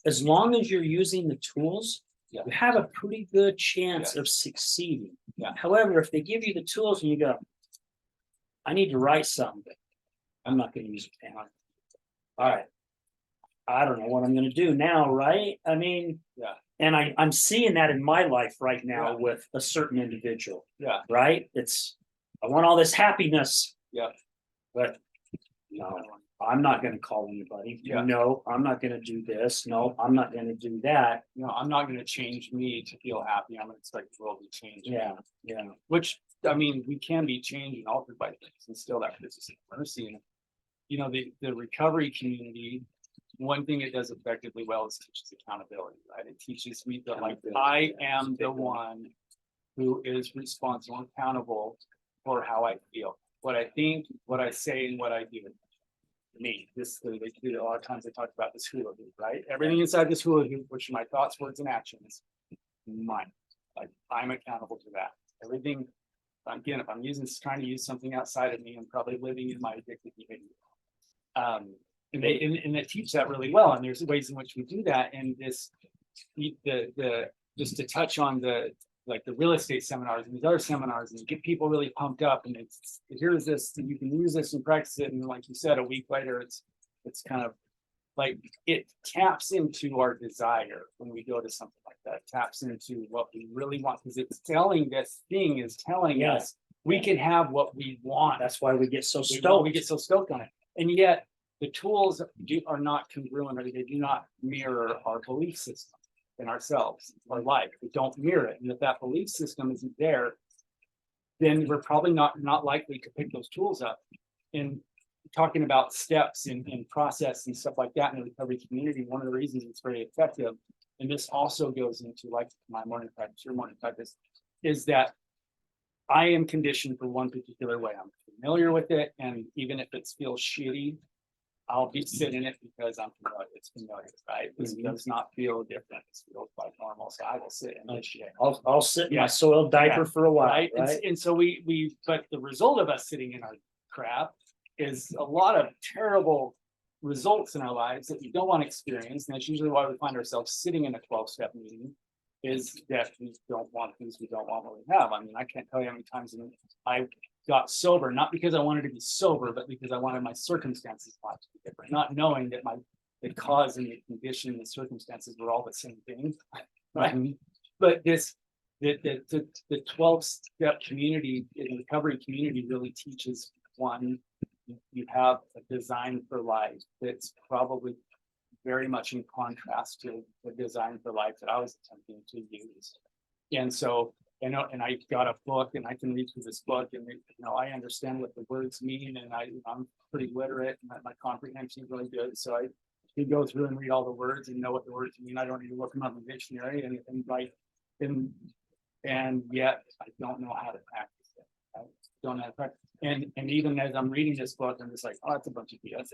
As long as you're using the tools, you have a pretty good chance of succeeding. However, if they give you the tools and you go, I need to write something, I'm not going to use a pen. All right. I don't know what I'm going to do now, right? I mean, and I'm seeing that in my life right now with a certain individual. Right? I want all this happiness. But no, I'm not going to call anybody. No, I'm not going to do this. No, I'm not going to do that. No, I'm not going to change me to feel happy. I'm going to expect the world to change. Yeah. Which, I mean, we can be changed and altered by things and still that business of mercy. And, you know, the recovery community, one thing it does effectively well is teaches accountability, right? It teaches me that, like, I am the one who is responsible and accountable for how I feel, what I think, what I say, and what I do. Me, a lot of times they talk about this hula hoop, right? Everything inside this hula hoop, which are my thoughts, words, and actions, mine. Like, I'm accountable to that. Everything, again, if I'm trying to use something outside of me, I'm probably living in my addictive behavior. And they teach that really well. And there's ways in which we do that. And this just to touch on the real estate seminars and these other seminars and get people really pumped up and it's here's this and you can use this and practice it and like you said a week later it's kind of like it taps into our desire when we go to something like that, taps into what we really want because it's telling this thing is telling us we can have what we want. That's why we get so stoked. We get so stoked on it, and yet the tools are not congruent or they do not mirror our belief system in ourselves, our life. They don't mirror it. And if that belief system isn't there, then we're probably not likely to pick those tools up. And talking about steps and process and stuff like that in the recovery community, one of the reasons it's very effective, and this also goes into like my morning practice, your morning practice, is that I am conditioned for one particular way. I'm familiar with it, and even if it feels shitty, I'll be sitting in it because I'm familiar. It's familiar, right? This does not feel different. This feels like normal. So I will sit in this shit. I'll sit in my soiled diaper for a while, right? And so but the result of us sitting in our crap is a lot of terrible results in our lives that we don't want to experience. And that's usually why we find ourselves sitting in a 12-step meeting, is that we don't want things we don't want what we have. I mean, I can't tell you how many times I got sober, not because I wanted to be sober, but because I wanted my circumstances not to be different, not knowing that the cause and the condition and the circumstances were all the same thing. Right? But the 12-step community, in recovery community, really teaches one, you have a design for life that's probably very much in contrast to the design for life that I was attempting to use. And so, and I got a book and I can read through this book and I understand what the words mean and I'm pretty literate and my comprehension is really good. So I can go through and read all the words and know what the words mean. I don't need to look them up in the dictionary and write and yet I don't know how to practice it. I don't know how to practice. And even as I'm reading this book, I'm just like, oh, that's a bunch of BS.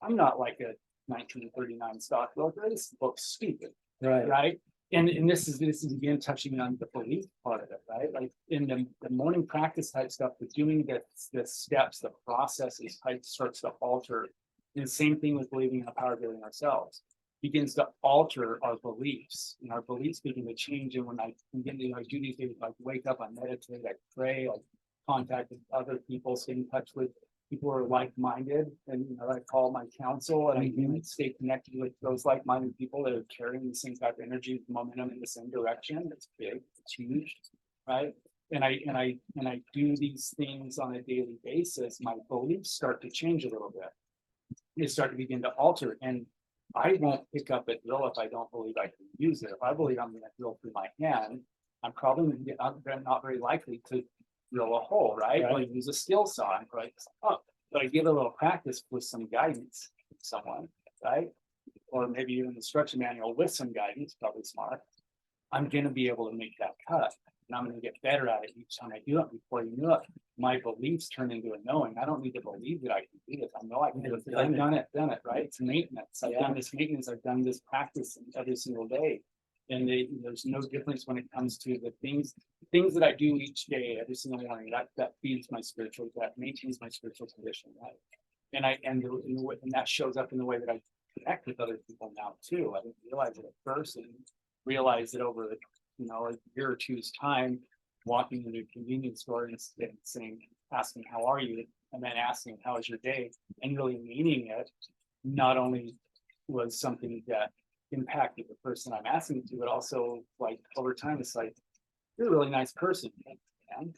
I'm not like a 1939 stockbroker. This book's stupid, right? And this is again touching on the belief part of it, right? Like in the morning practice type stuff, the doing the steps, the processes type starts to alter. And the same thing with believing in the power of healing ourselves begins to alter our beliefs, and our beliefs begin to change. And when I begin to do these things, like wake up, I meditate, I pray, I contact with other people, stay in touch with people who are like-minded, and I call my counsel, and I stay connected with those like-minded people that are carrying the same type of energy, momentum in the same direction. It's big, it's huge, right? And I do these things on a daily basis. My beliefs start to change a little bit. They start to begin to alter, and I won't pick up a drill if I don't believe I can use it. If I believe I'm going to drill through my hand, I'm probably not very likely to drill a hole, right? Or use a skill saw. I'm probably but I give a little practice with some guidance from someone, right? Or maybe even an instruction manual with some guidance, probably smart. I'm going to be able to make that cut, and I'm going to get better at it each time I do it. Before you know it, my beliefs turn into a knowing. I don't need to believe that I can do this. I know I can do it. I've done it, right? It's maintenance. I've done this maintenance. I've done this practice every single day. And there's no difference when it comes to the things that I do each day, every single morning. That feeds my spiritual, that maintains my spiritual condition, right? And that shows up in the way that I connect with other people now too. I didn't realize it at first, and realize it over a year or two's time, walking into a convenience store and saying, asking how are you, and then asking how is your day, and really meaning it. Not only was something that impacted the person I'm asking it to, but also like over time, it's like, you're a really nice person, man.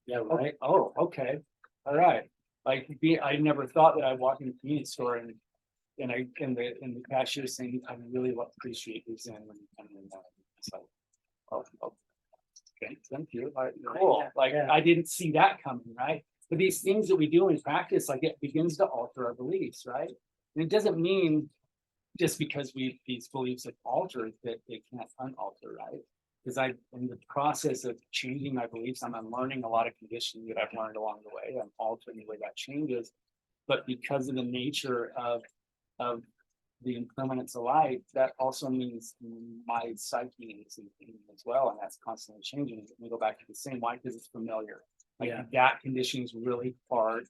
Yeah, right. Oh, okay, all right. Like I never thought that I'd walk in the convenience store and the cashier saying, I really appreciate you saying when you come in. It's like, oh, okay, thank you. All right, cool. I didn't see that coming, right? But these things that we do in practice, like it begins to alter our beliefs, right? And it doesn't mean just because these beliefs have altered that they can't unalter, right? Because in the process of changing my beliefs, I'm learning a lot of conditioning that I've learned along the way. I'm altering the way that changes. But because of the nature of the impermanence of life, that also means my psyche is as well, and that's constantly changing. We go back to the same. Why? Because it's familiar. That conditioning is really hard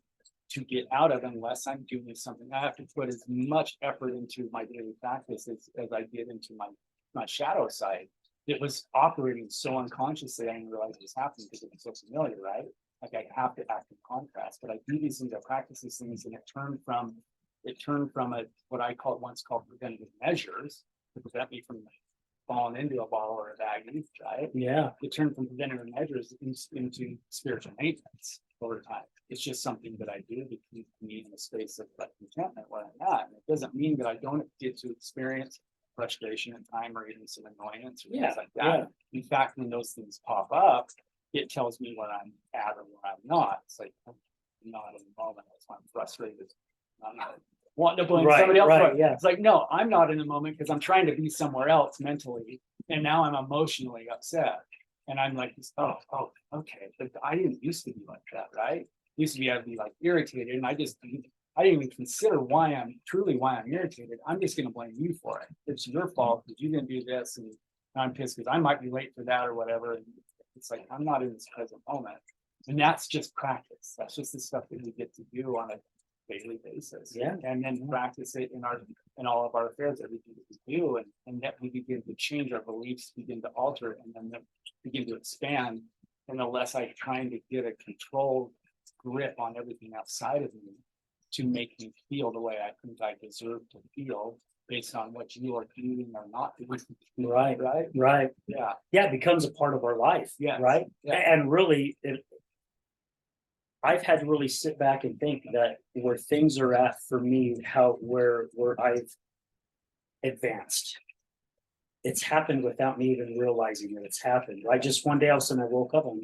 to get out of unless I'm doing something. I have to put as much effort into my daily practice as I did into my my shadow side, it was operating so unconsciously, I didn't realize it was happening because it was so familiar, right? Like I have to act in contrast, but I do these things, I practice these things, and it turned from a what I once called preventative measures to prevent me from falling into a ball or a baggie, right? Yeah. It turned from preventative measures into spiritual maintenance over time. It's just something that I do to keep me in a space of like contentment where I'm at. And it doesn't mean that I don't get to experience frustration at time or even some annoyance or things like that. Yeah. In fact, when those things pop up, it tells me where I'm at or where I'm not. It's like I'm not in the moment. That's why I'm frustrated. I'm not wanting to blame somebody else. Right, yeah. It's like, no, I'm not in the moment because I'm trying to be somewhere else mentally. And now I'm emotionally upset. And I'm like, oh, okay. But I didn't used to be like that, right? Used to be I'd be like irritated, and I didn't even consider why I'm irritated. I'm just gonna blame you for it. It's your fault because you didn't do this, and I'm pissed because I might be late for that or whatever. And it's like I'm not in this present moment. And that's just practice. That's just the stuff that we get to do on a daily basis. Yeah. And then practice it in all of our affairs, everything that we do, and that we begin to change our beliefs, begin to alter, and then begin to expand. And the less I'm trying to get a controlled grip on everything outside of me to make me feel the way I think I deserve to feel based on what you are doing or not doing. Right. Yeah. Yeah, it becomes a part of our life. Yes. Right. Yeah. And really, I've had to really sit back and think that where things are at for me, where I've advanced, it's happened without me even realizing that it's happened. Right. Just one day, all of a sudden, I woke up and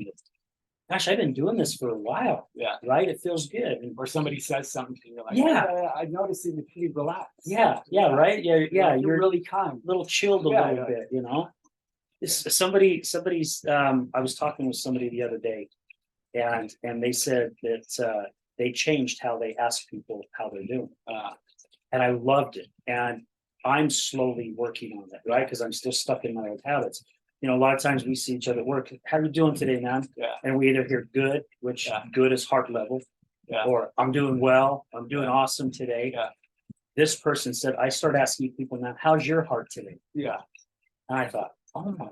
gosh, I've been doing this for a while. Yeah. Right. It feels good. Or somebody says something to you like, yeah, I noticed that you're pretty relaxed. Yeah. Right. Yeah. You're really kind. A little chilled a little bit, you know. Somebody's I was talking with somebody the other day, and they said that they changed how they ask people how they're doing. And I loved it. And I'm slowly working on that, right? Because I'm still stuck in my old habits. You know, a lot of times we see each other at work. How are you doing today, man? Yeah. And we either hear good, which good is heart level, or I'm doing well, I'm doing awesome today. Yeah. This person said, I start asking people now, how's your heart today? Yeah. And I thought, oh my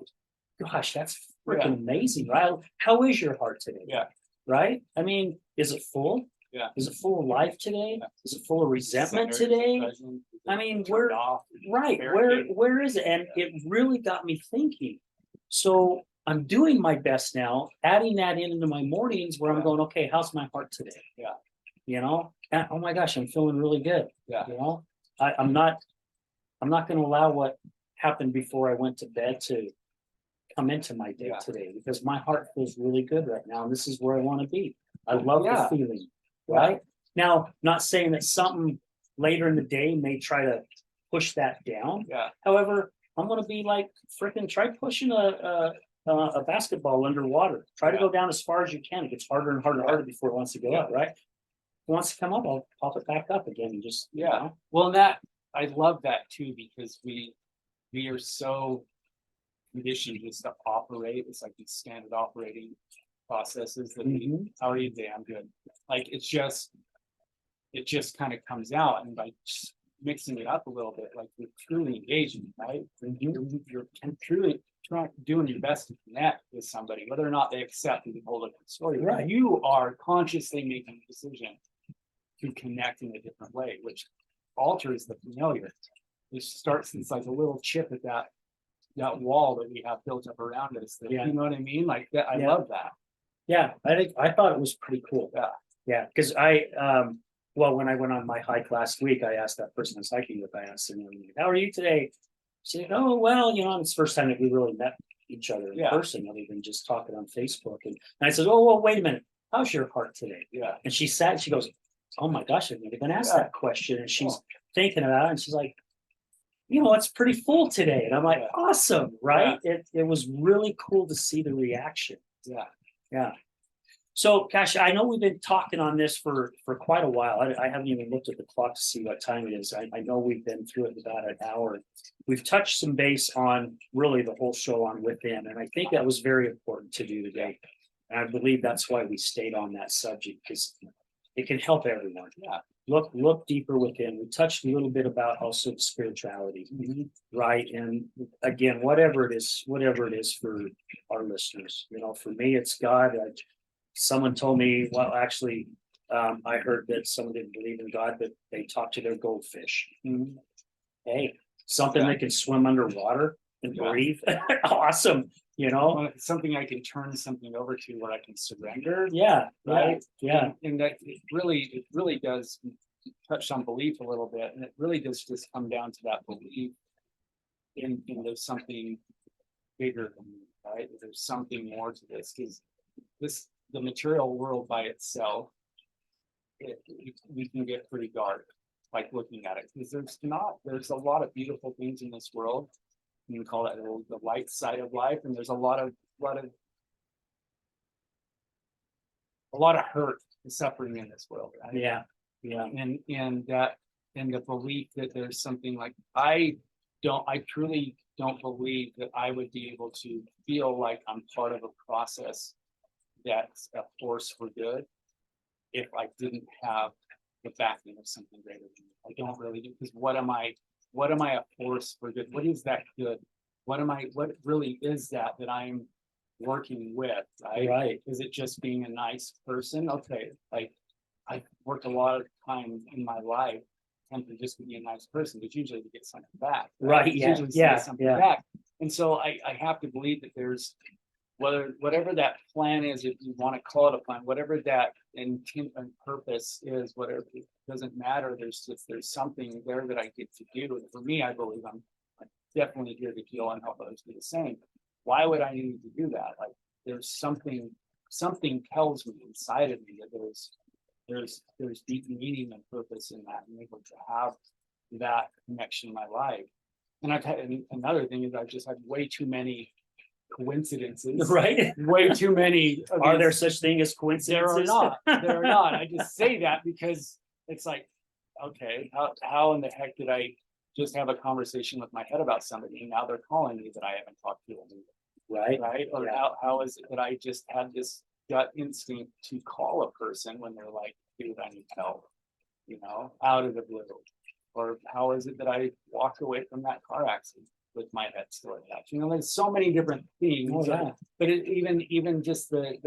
gosh, that's freaking amazing, right? How is your heart today? Yeah. Right? I mean, is it full? Yeah. Is it full of life today? Yeah. Is it full of resentment Centered, today? present, I mean, turned off, right, barricaded. where is it? And it really got me thinking. So I'm doing my best now, adding that into my mornings where I'm going, okay, how's my heart today? Yeah. You know, and, oh my gosh, I'm feeling really good. Yeah. You know, I'm not going to allow what happened before I went to bed to come into my day today, because my heart feels really good right now. And this is where I want to be. I love the feeling, right? Now, not saying that something later in the day may try to push that down. Yeah. However, I'm going to be like, freaking try pushing a basketball underwater. Try to go down as far as you can. It gets harder and harder and harder before it wants to go up, right? If it wants to come up, I'll pop it back up again and just, you know. Well, that I love that too, because we are so conditioned just to operate. It's like these standard operating processes that how are you today? I'm good. Like it just kind of comes out, and by mixing it up a little bit, like you're truly engaging, right? You're truly doing your best to connect with somebody, whether or not they accept the whole different story. Right. You are consciously making a decision to connect in a different way, which alters the familiar. It starts, it's like a little chip at that wall that we have built up around us. That, you know what I mean? Like that, I love that. Yeah, I thought it was pretty cool. Yeah, because well, when I went on my hike last week, I asked that person I was hiking with, I asked him, how are you today? She said, oh, well, you know, it's the first time that we really met each other in person, other than just talking on Facebook. And I said, oh, well, wait a minute. How's your heart today? Yeah. And she sat, she goes, oh my gosh, I've never been asked that question. And she's thinking about it, and she's like, you know, it's pretty full today. And I'm like, awesome, right? It was really cool to see the reaction. Yeah. So, gosh, I know we've been talking on this for quite a while. I haven't even looked at the clock to see what time it is. I know we've been through it about an hour. We've touched some base on really the whole show on within, and I think that was very important to do today. And I believe that's why we stayed on that subject, because it can help everyone. look deeper within. We touched a little bit about also spirituality, right? And again, whatever it is for our listeners, for me, it's God. Someone told me, well, actually, I heard that someone didn't believe in God, but they talked to their goldfish. Hey, something that can swim underwater and breathe. Awesome. Well, it's something I can turn something over to where I can surrender. Yeah. Right. Yeah. And that it really does touch on belief a little bit. And it really does just come down to that belief in there's something bigger than me, right? There's something more to this, because the material world by itself, we can get pretty dark, like looking at it, because there's a lot of beautiful things in this world. You can call that the light side of life, and there's a lot of hurt and suffering in this world, right? Yeah. And the belief that there's something like I truly don't believe that I would be able to feel like I'm part of a process that's a force for good if I didn't have the backing of something greater than me. I don't really do, because what am I a force for good? What is that good? What really is that I'm working with, right? Is it just being a nice person? Okay, like I've worked a lot of time in my life and to just be a nice person, but usually to get something back. Right. Yeah. Usually to get something back. And so I have to believe that there's whatever that plan is, if you want to call it a plan, whatever that intent and purpose is, whatever, it doesn't matter. There's something there that I get to do. And for me, I believe I'm definitely here to heal and help others do the same. Why would I need to do that? Like there's something tells me inside of me that there's deep meaning and purpose in that, and able to have that connection in my life. And another thing is I've just had way too many coincidences, right? Way too many. Are there such thing as coincidences? There are not. I just say that because it's like, okay, how in the heck did I just have a conversation with my head about somebody and now they're calling me that I haven't talked to them? Right. Or how is it that I just had this gut instinct to call a person when they're like, dude, I need help, out of the blue? Or how is it that I walked away from that car accident with my head still attached? There's so many different things. But even just the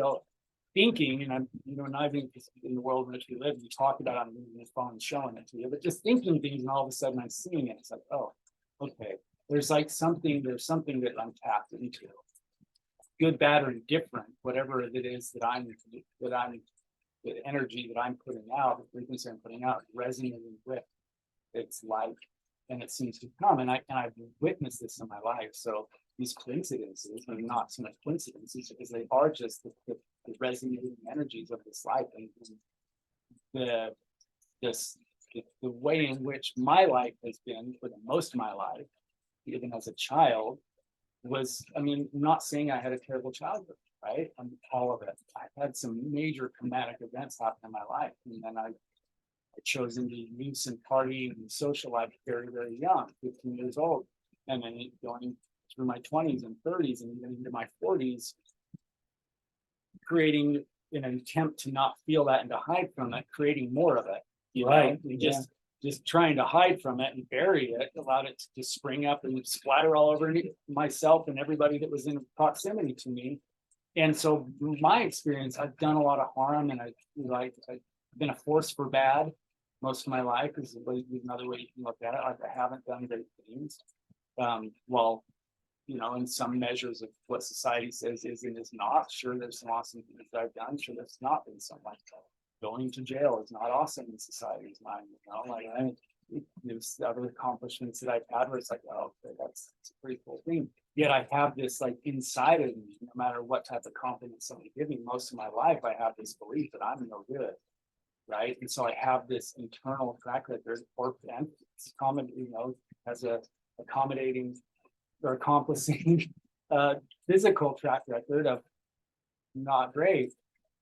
thinking, and I'm, not even in the world in which we live, you talk about on the phone showing it to you, but just thinking things, and all of a sudden I'm seeing it. It's like, oh, okay. There's something that I'm tapped into. Good, bad, or indifferent, whatever it is that the energy that I'm putting out, the frequency I'm putting out, resonating with. It's like, and it seems to come, and I've witnessed this in my life. So these coincidences are not so much coincidences, because they are just the resonating energies of this life, and the way in which my life has been for the most of my life, even as a child, was, I'm not saying I had a terrible childhood, right? All of it. I had some major traumatic events happen in my life, and then I chose into use and partying and social life very, very young, 15 years old, and then going through my 20s and 30s and even into my 40s, creating in an attempt to not feel that and to hide from it, creating more of it. Just trying to hide from it and bury it, allowed it to spring up and splatter all over myself and everybody that was in proximity to me. And so my experience, I've done a lot of harm, and I've been a force for bad most of my life, is another way you can look at it. I haven't done great things. In some measures of what society says is and is not. Sure, there's some awesome things that I've done. Sure, there's not been so much. Going to jail is not awesome in society's mind. There's other accomplishments that I've had where it's like, oh, okay, that's a pretty cool thing. Yet I have this inside of me, no matter what type of confidence somebody gives me, most of my life, I have this belief that I'm no good. Right. And so I have this internal track record, and it's common, as a accommodating or accomplishing physical track record of not great,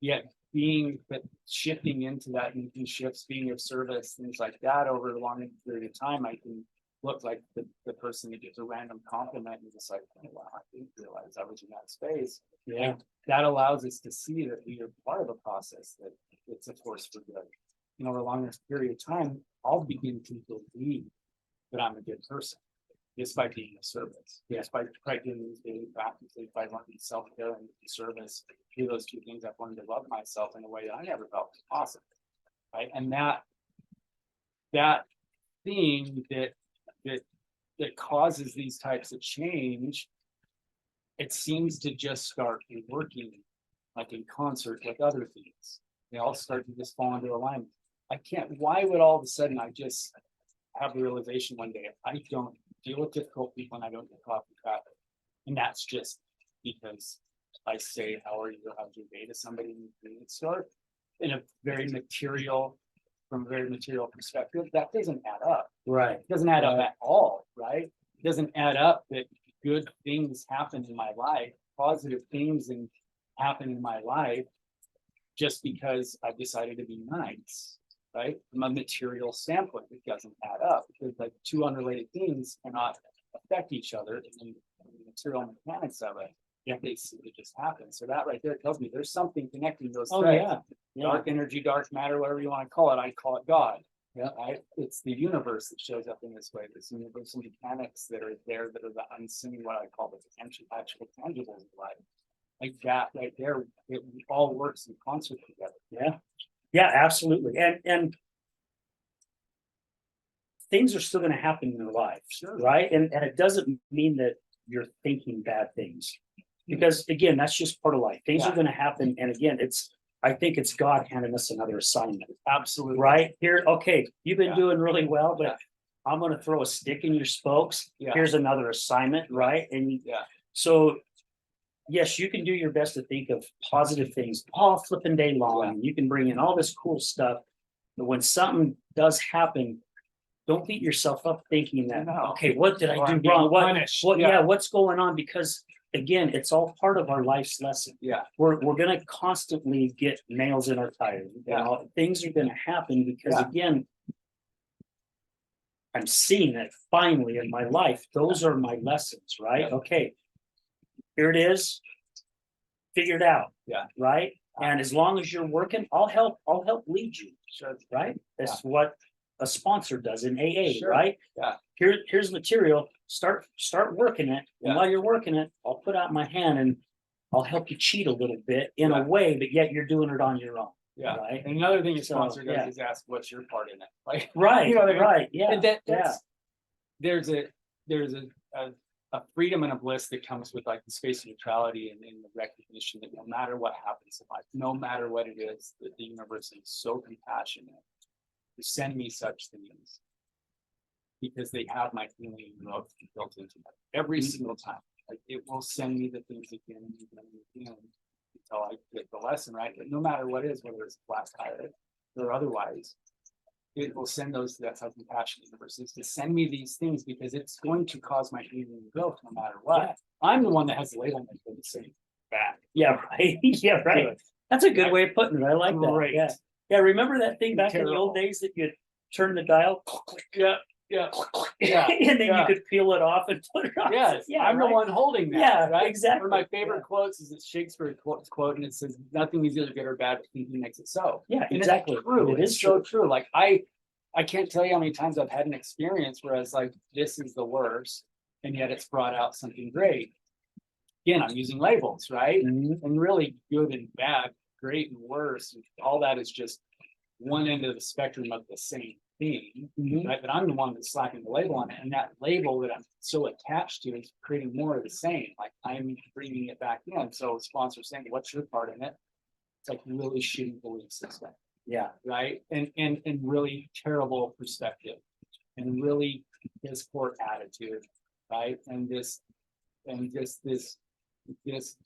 yet shifting into that, making shifts, being of service, things like that over a long period of time, I can look like the person that gets a random compliment and just like, oh, wow, I didn't realize I was in that space. Yeah. And that allows us to see that we are part of a process, that it's a force for good. and over a longer period of time, I'll begin to believe that I'm a good person. Just by being of service, just by practicing these daily practices, by learning self-care and service, do those two things, I've learned to love myself in a way that I never felt was possible. Right. And that thing that causes these types of change, it seems to just start working like in concert with other things. They all start to just fall into alignment. Why would all of a sudden I just have the realization one day, I don't deal with difficult people and I don't get caught in traffic? And that's just because I say, how are you, how's your day to somebody in the convenience store in a very material, from a very material perspective. That doesn't add up. Right. It doesn't add up at all, right? It doesn't add up that good things happen in my life, positive things and happen in my life just because I've decided to be nice, right? From a material standpoint, it doesn't add up because like two unrelated things cannot affect each other in the material mechanics of it. Yeah, they see it just happen. So that right there tells me there's something connecting those threads. Dark energy, dark matter, whatever you want to call it. I call it God. Yeah, right. It's the universe that shows up in this way. There's universal mechanics that are there that are the unseen, what I call the potential, actual tangibles of life. Like that right there, it all works in concert together. Yeah. Yeah, absolutely. And things are still going to happen in your life, Sure. right? And it doesn't mean that you're thinking bad things. Because again, that's just part of life. Things are going to happen. And again, I think it's God handing us another assignment. Absolutely. Right here. Okay. You've been doing really well, but I'm going to throw a stick in your spokes. Here's another assignment. Right. And so, yes, you can do your best to think of positive things all flipping day long. And you can bring in all this cool stuff. But when something does happen, don't beat yourself up thinking that, okay, what did I do wrong? What's going on? Because again, it's all part of our life's lesson. Yeah. We're going to constantly get nails in our tires. You know, things are going to happen because again, I'm seeing it finally in my life. Those are my lessons, right? Okay. Here it is. Figure it out. Yeah. Right. And as long as you're working, I'll help lead you. Sure. Right. That's what a sponsor does in AA, Sure. right? Yeah. Here's material. Start working it. And while you're working it, I'll put out my hand and I'll help you cheat a little bit in a way, but yet you're doing it on your own. Yeah. Right. And another thing a sponsor does is ask, what's your part in it? Like, right. You know what I mean? Right. Yeah. And there's a freedom and a bliss that comes with like the space of neutrality and the recognition that no matter what happens in life, no matter what it is, that the universe is so compassionate to send me such things because they have my healing and growth built into them every single time. Like it will send me the things again and again and again until I get the lesson right. But no matter what it is, whether it's flat tire or otherwise, it will send those, that's how compassionate the universe is, to send me these things because it's going to cause my healing and growth no matter what. I'm the one that has the label next to the same back. Yeah, right. Yeah, right. Good. That's a good way of putting it. I like that. Yeah. Yeah, remember that thing back in the old days that you'd turn the dial? Yeah. And then you could peel it off and put it on. Yes, I'm the one holding that. Yeah, right? exactly. One of my favorite quotes is this Shakespeare quote, and it says, "Nothing is either good or bad, but thinking makes it so." Yeah, and exactly. It's true. It is so true. Like I can't tell you how many times I've had an experience where I was like, "This is the worst," and yet it's brought out something great. Again, I'm using labels, right? Mm-hmm. And really good and bad, great and worse, and all that is just one end of the spectrum of the same thing, right? But I'm the one that's slapping the label on it, and that label that I'm so attached to is creating more of the same. Like I'm bringing it back in. So sponsors saying, "What's your part in it?" It's like really shitty belief system, right? And really terrible perspective, and really piss poor attitude, right? And this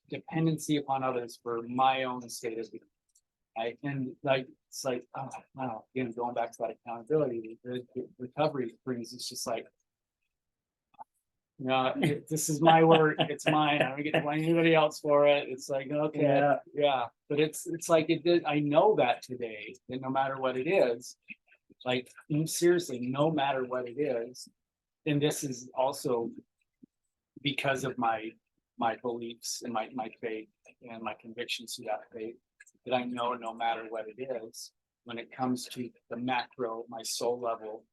dependency upon others for my own state of being. Right? And like it's like, oh wow, again, going back to that accountability, the recovery brings, it's just like, you know, this is my work, it's mine, I don't get to blame anybody else for it. It's like, okay, but it's like it did. I know that today, that no matter what it is, like seriously, no matter what it is, and this is also because of my beliefs and my faith and my convictions to that faith, that I know no matter what it is, when it comes to the macro, my soul level,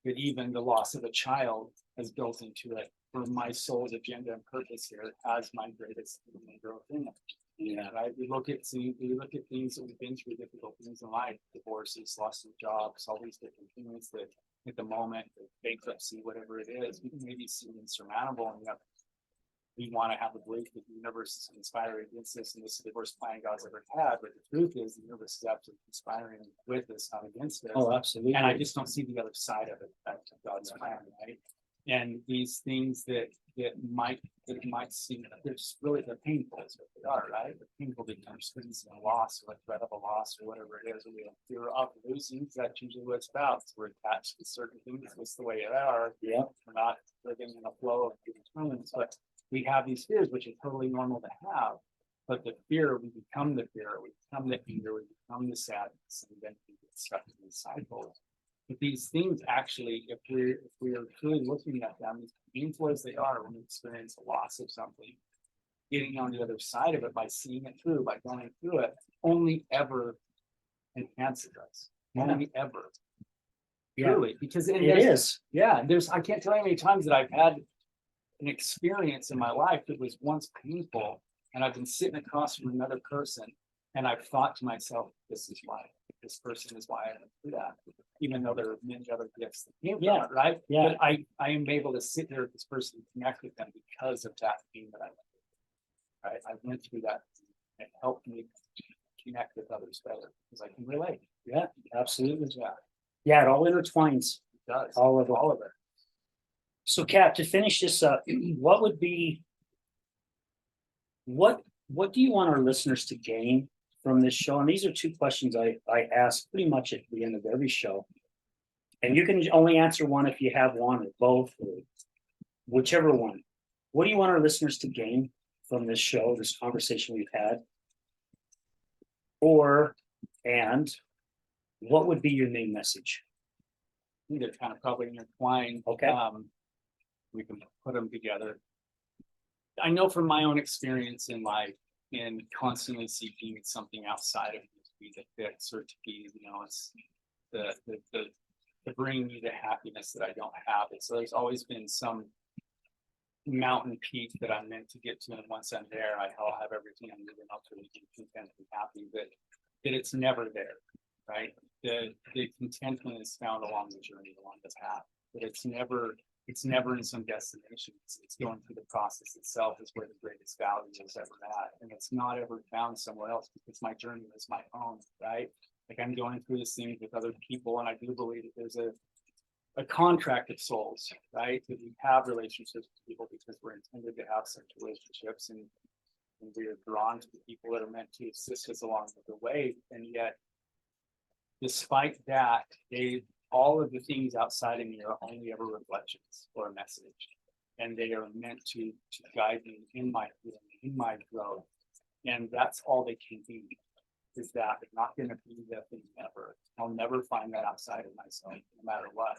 that even the loss of a child has built into it for my soul's agenda and purpose here as my greatest growth in it. Yeah, right. We look at things that we've been through, difficult things in life, divorces, loss of jobs, all these different things that at the moment, bankruptcy, whatever it is, we can maybe seem insurmountable, and yet we want to have a belief that the universe is conspiring against us, and this is the worst plan God's ever had. But the truth is, the universe is absolutely conspiring with us, not against us. Oh, absolutely. And I just don't see the other side of it. That's God's plan, right? And these things that might seem, they're just really, they're painful, is what they are, right? They're painful becomes things of a loss or a threat of a loss or whatever it is. We have fear of losing. That's usually what it's about. So we're attached to certain things. That's the way they are. Yeah. We're not living in a flow of determinants, but we have these fears, which is totally normal to have. But the fear, we become the fear, we become the anger, we become the sadness, and then we get stuck in these cycles. But these things actually, if we are truly looking at them, as painful as they are when we experience a loss of something, getting on the other side of it by seeing it through, by going through it, only ever enhances us. Only ever. Truly, because It is. Yeah, I can't tell you how many times that I've had an experience in my life that was once painful, and I've been sitting across from another person, and I've thought to myself, this person is why I went through that, even though there are many other gifts that came from it, right? Yeah. But I am able to sit there with this person and connect with them because of that pain that I went through. Right? I went through that. It helped me connect with others better because I can relate. Yeah, absolutely. Yeah, Yeah, it all intertwines. it does. All of it. All of it. So, Cap, to finish this up, what do you want our listeners to gain from this show? And these are two questions I ask pretty much at the end of every show. And you can only answer one if you have one or both, or whichever one. What do you want our listeners to gain from this show, this conversation we've had? And what would be your main message? I think they're kind of probably intertwined. Okay. We can put them together. I know from my own experience in life, in constantly seeking something outside of me to be the fix or to be, it's to bring me the happiness that I don't have. And so there's always been some mountain peak that I'm meant to get to, and once I'm there, I'll have everything I'm moving up to, be content and happy. But it's never there, right? The contentment is found along the journey, along the path. But it's never in some destination. It's going through the process itself is where the greatest value is ever at. And it's not ever found somewhere else because my journey is my own, right? Like I'm going through this thing with other people, and I do believe that there's a contract of souls, right? That we have relationships with people because we're intended to have such relationships, and we are drawn to the people that are meant to assist us along the way. And yet, despite that, all of the things outside of me are only ever reflections or a message, and they are meant to guide me in my healing, in my growth, and that's all they can be. Is that they're not going to be the thing ever. I'll never find that outside of myself, no matter what.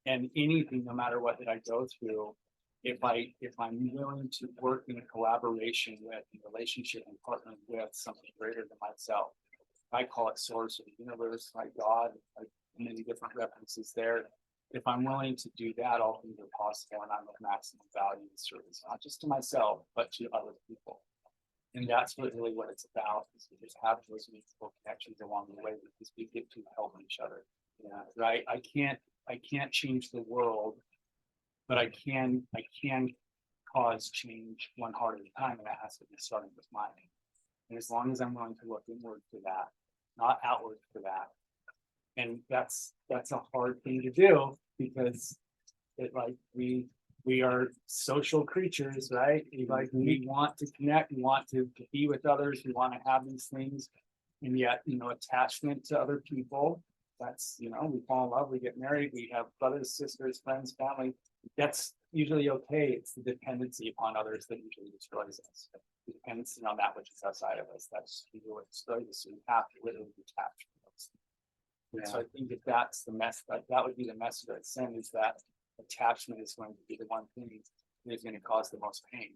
And anything, no matter what that I go through, if I'm willing to work in a collaboration with, a relationship and partner with something greater than myself, I call it source or the universe, like God, like many different references there. If I'm willing to do that, all things are possible, and I'm of maximum value and service, not just to myself, but to other people. And that's really what it's about, is to just have those mutual connections along the way because we get to help each other. Yeah, right. I can't change the world, but I can cause change one heart at a time, and that has to be starting with mine. And as long as I'm willing to look inward for that, not outward for that. And that's a hard thing to do because we are social creatures, right? We want to connect, we want to be with others, we want to have these things, and yet, attachment to other people, that's, we fall in love, we get married, we have brothers, sisters, friends, family. That's usually okay. It's the dependency upon others that usually destroys us. The dependency on that which is outside of us, that's usually what destroys us. So we have to literally detach from those. Yeah. So I think if that's the mess, that would be the message I'd send, is that attachment is going to be the one thing that is going to cause the most pain.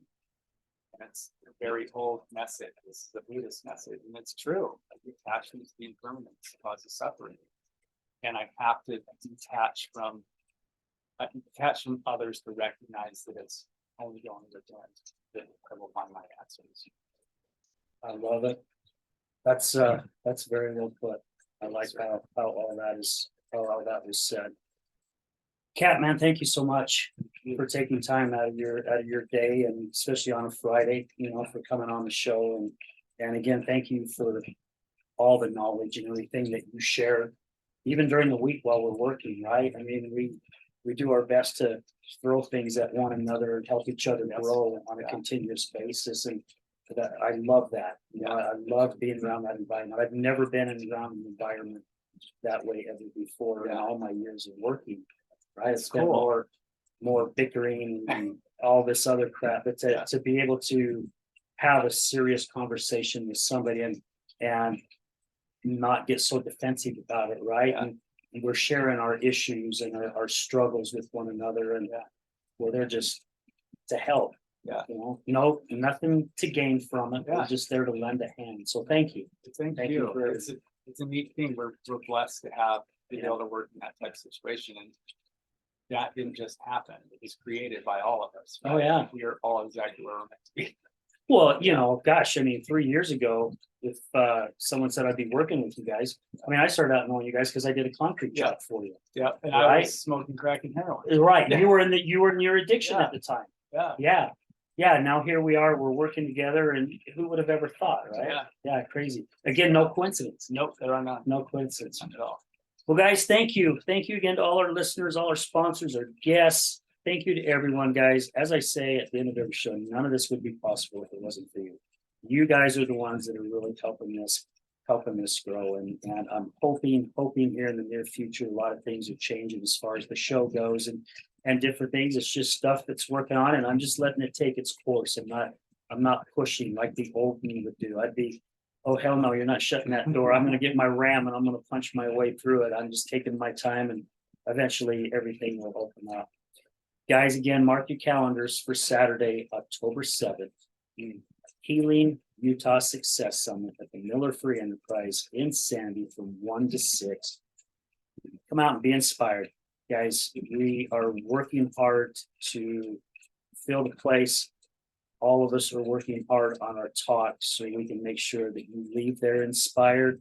And it's a very old message. This is a Buddhist message, and it's true. Like, attachment to the impermanence causes suffering. And I have to detach from others to recognize that it's only going to return that I will find my answers. I love it. That's very well put. I like how all that was said. Kat, man, thank you so much for taking time out of your day, and especially on a Friday, for coming on the show. And again, thank you for all the knowledge and everything that you share, even during the week while we're working, right? I mean, we do our best to throw things at one another and help each other grow on a continuous basis. And that, I love that. I love being around that environment. I've never been around an environment that way ever before in all my years of working. Right, it's been more bickering and all this other crap, but to be able to have a serious conversation with somebody and not get so defensive about it, right? And we're sharing our issues and our struggles with one another, and well, they're just to help. No, nothing to gain from it. We're just there to lend a hand. So thank you. Thank you. It's a neat thing. We're blessed to have be able to work in that type of situation, and that didn't just happen. It was created by all of us. Right? Oh yeah, we are all exactly where we're meant to be. Well, gosh, I mean, 3 years ago, if someone said I'd be working with you guys, I mean, I started out knowing you guys because I did a concrete job for you. Yeah, and I was smoking crack and heroin. Right, you were in your addiction at the time. Yeah. Now here we are. We're working together, and who would have ever thought, right? Yeah, crazy. Again, no coincidence. Nope, there are none. No coincidence at all. Well, guys, thank you again to all our listeners, all our sponsors, our guests. Thank you to everyone, guys. As I say at the end of every show, none of this would be possible if it wasn't for you. You guys are the ones that are really helping this grow. And I'm hoping here in the near future, a lot of things are changing as far as the show goes and different things. It's just stuff that's working on, and I'm just letting it take its course. I'm not pushing like the old me would do. I'd be, oh hell no, you're not shutting that door. I'm gonna get my ram and I'm gonna punch my way through it. I'm just taking my time, and eventually everything will open up. Guys, again, mark your calendars for Saturday, October 7th. Healing Utah Success Summit at the Miller Free Enterprise in Sandy from 1 to 6. Come out and be inspired. Guys, we are working hard to fill the place. All of us are working hard on our talks so we can make sure that you leave there inspired,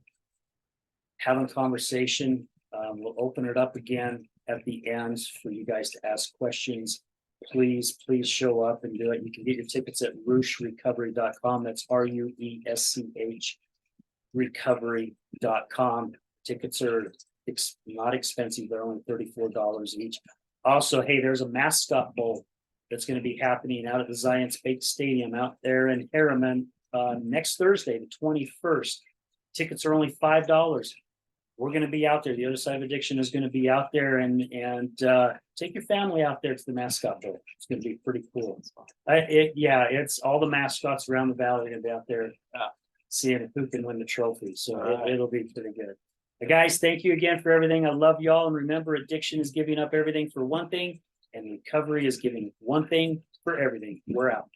having a conversation. We'll open it up again at the end for you guys to ask questions. Please show up and do it. You can get your tickets at rueschrecovery.com. That's RUESCH recovery.com. Tickets are not expensive. They're only $34 each. Also, hey, there's a mascot bowl that's going to be happening out at the Zion Spake Stadium out there in Harriman next Thursday, the 21st. Tickets are only $5. We're going to be out there. The Other Side of Addiction is going to be out there, and take your family out there to the mascot bowl. It's going to be pretty cool. It's all the mascots around the valley are going to be out there seeing who can win the trophy. So it'll be pretty good. But guys, thank you again for everything. I love y'all. And remember, addiction is giving up everything for one thing, and recovery is giving one thing for everything. We're out.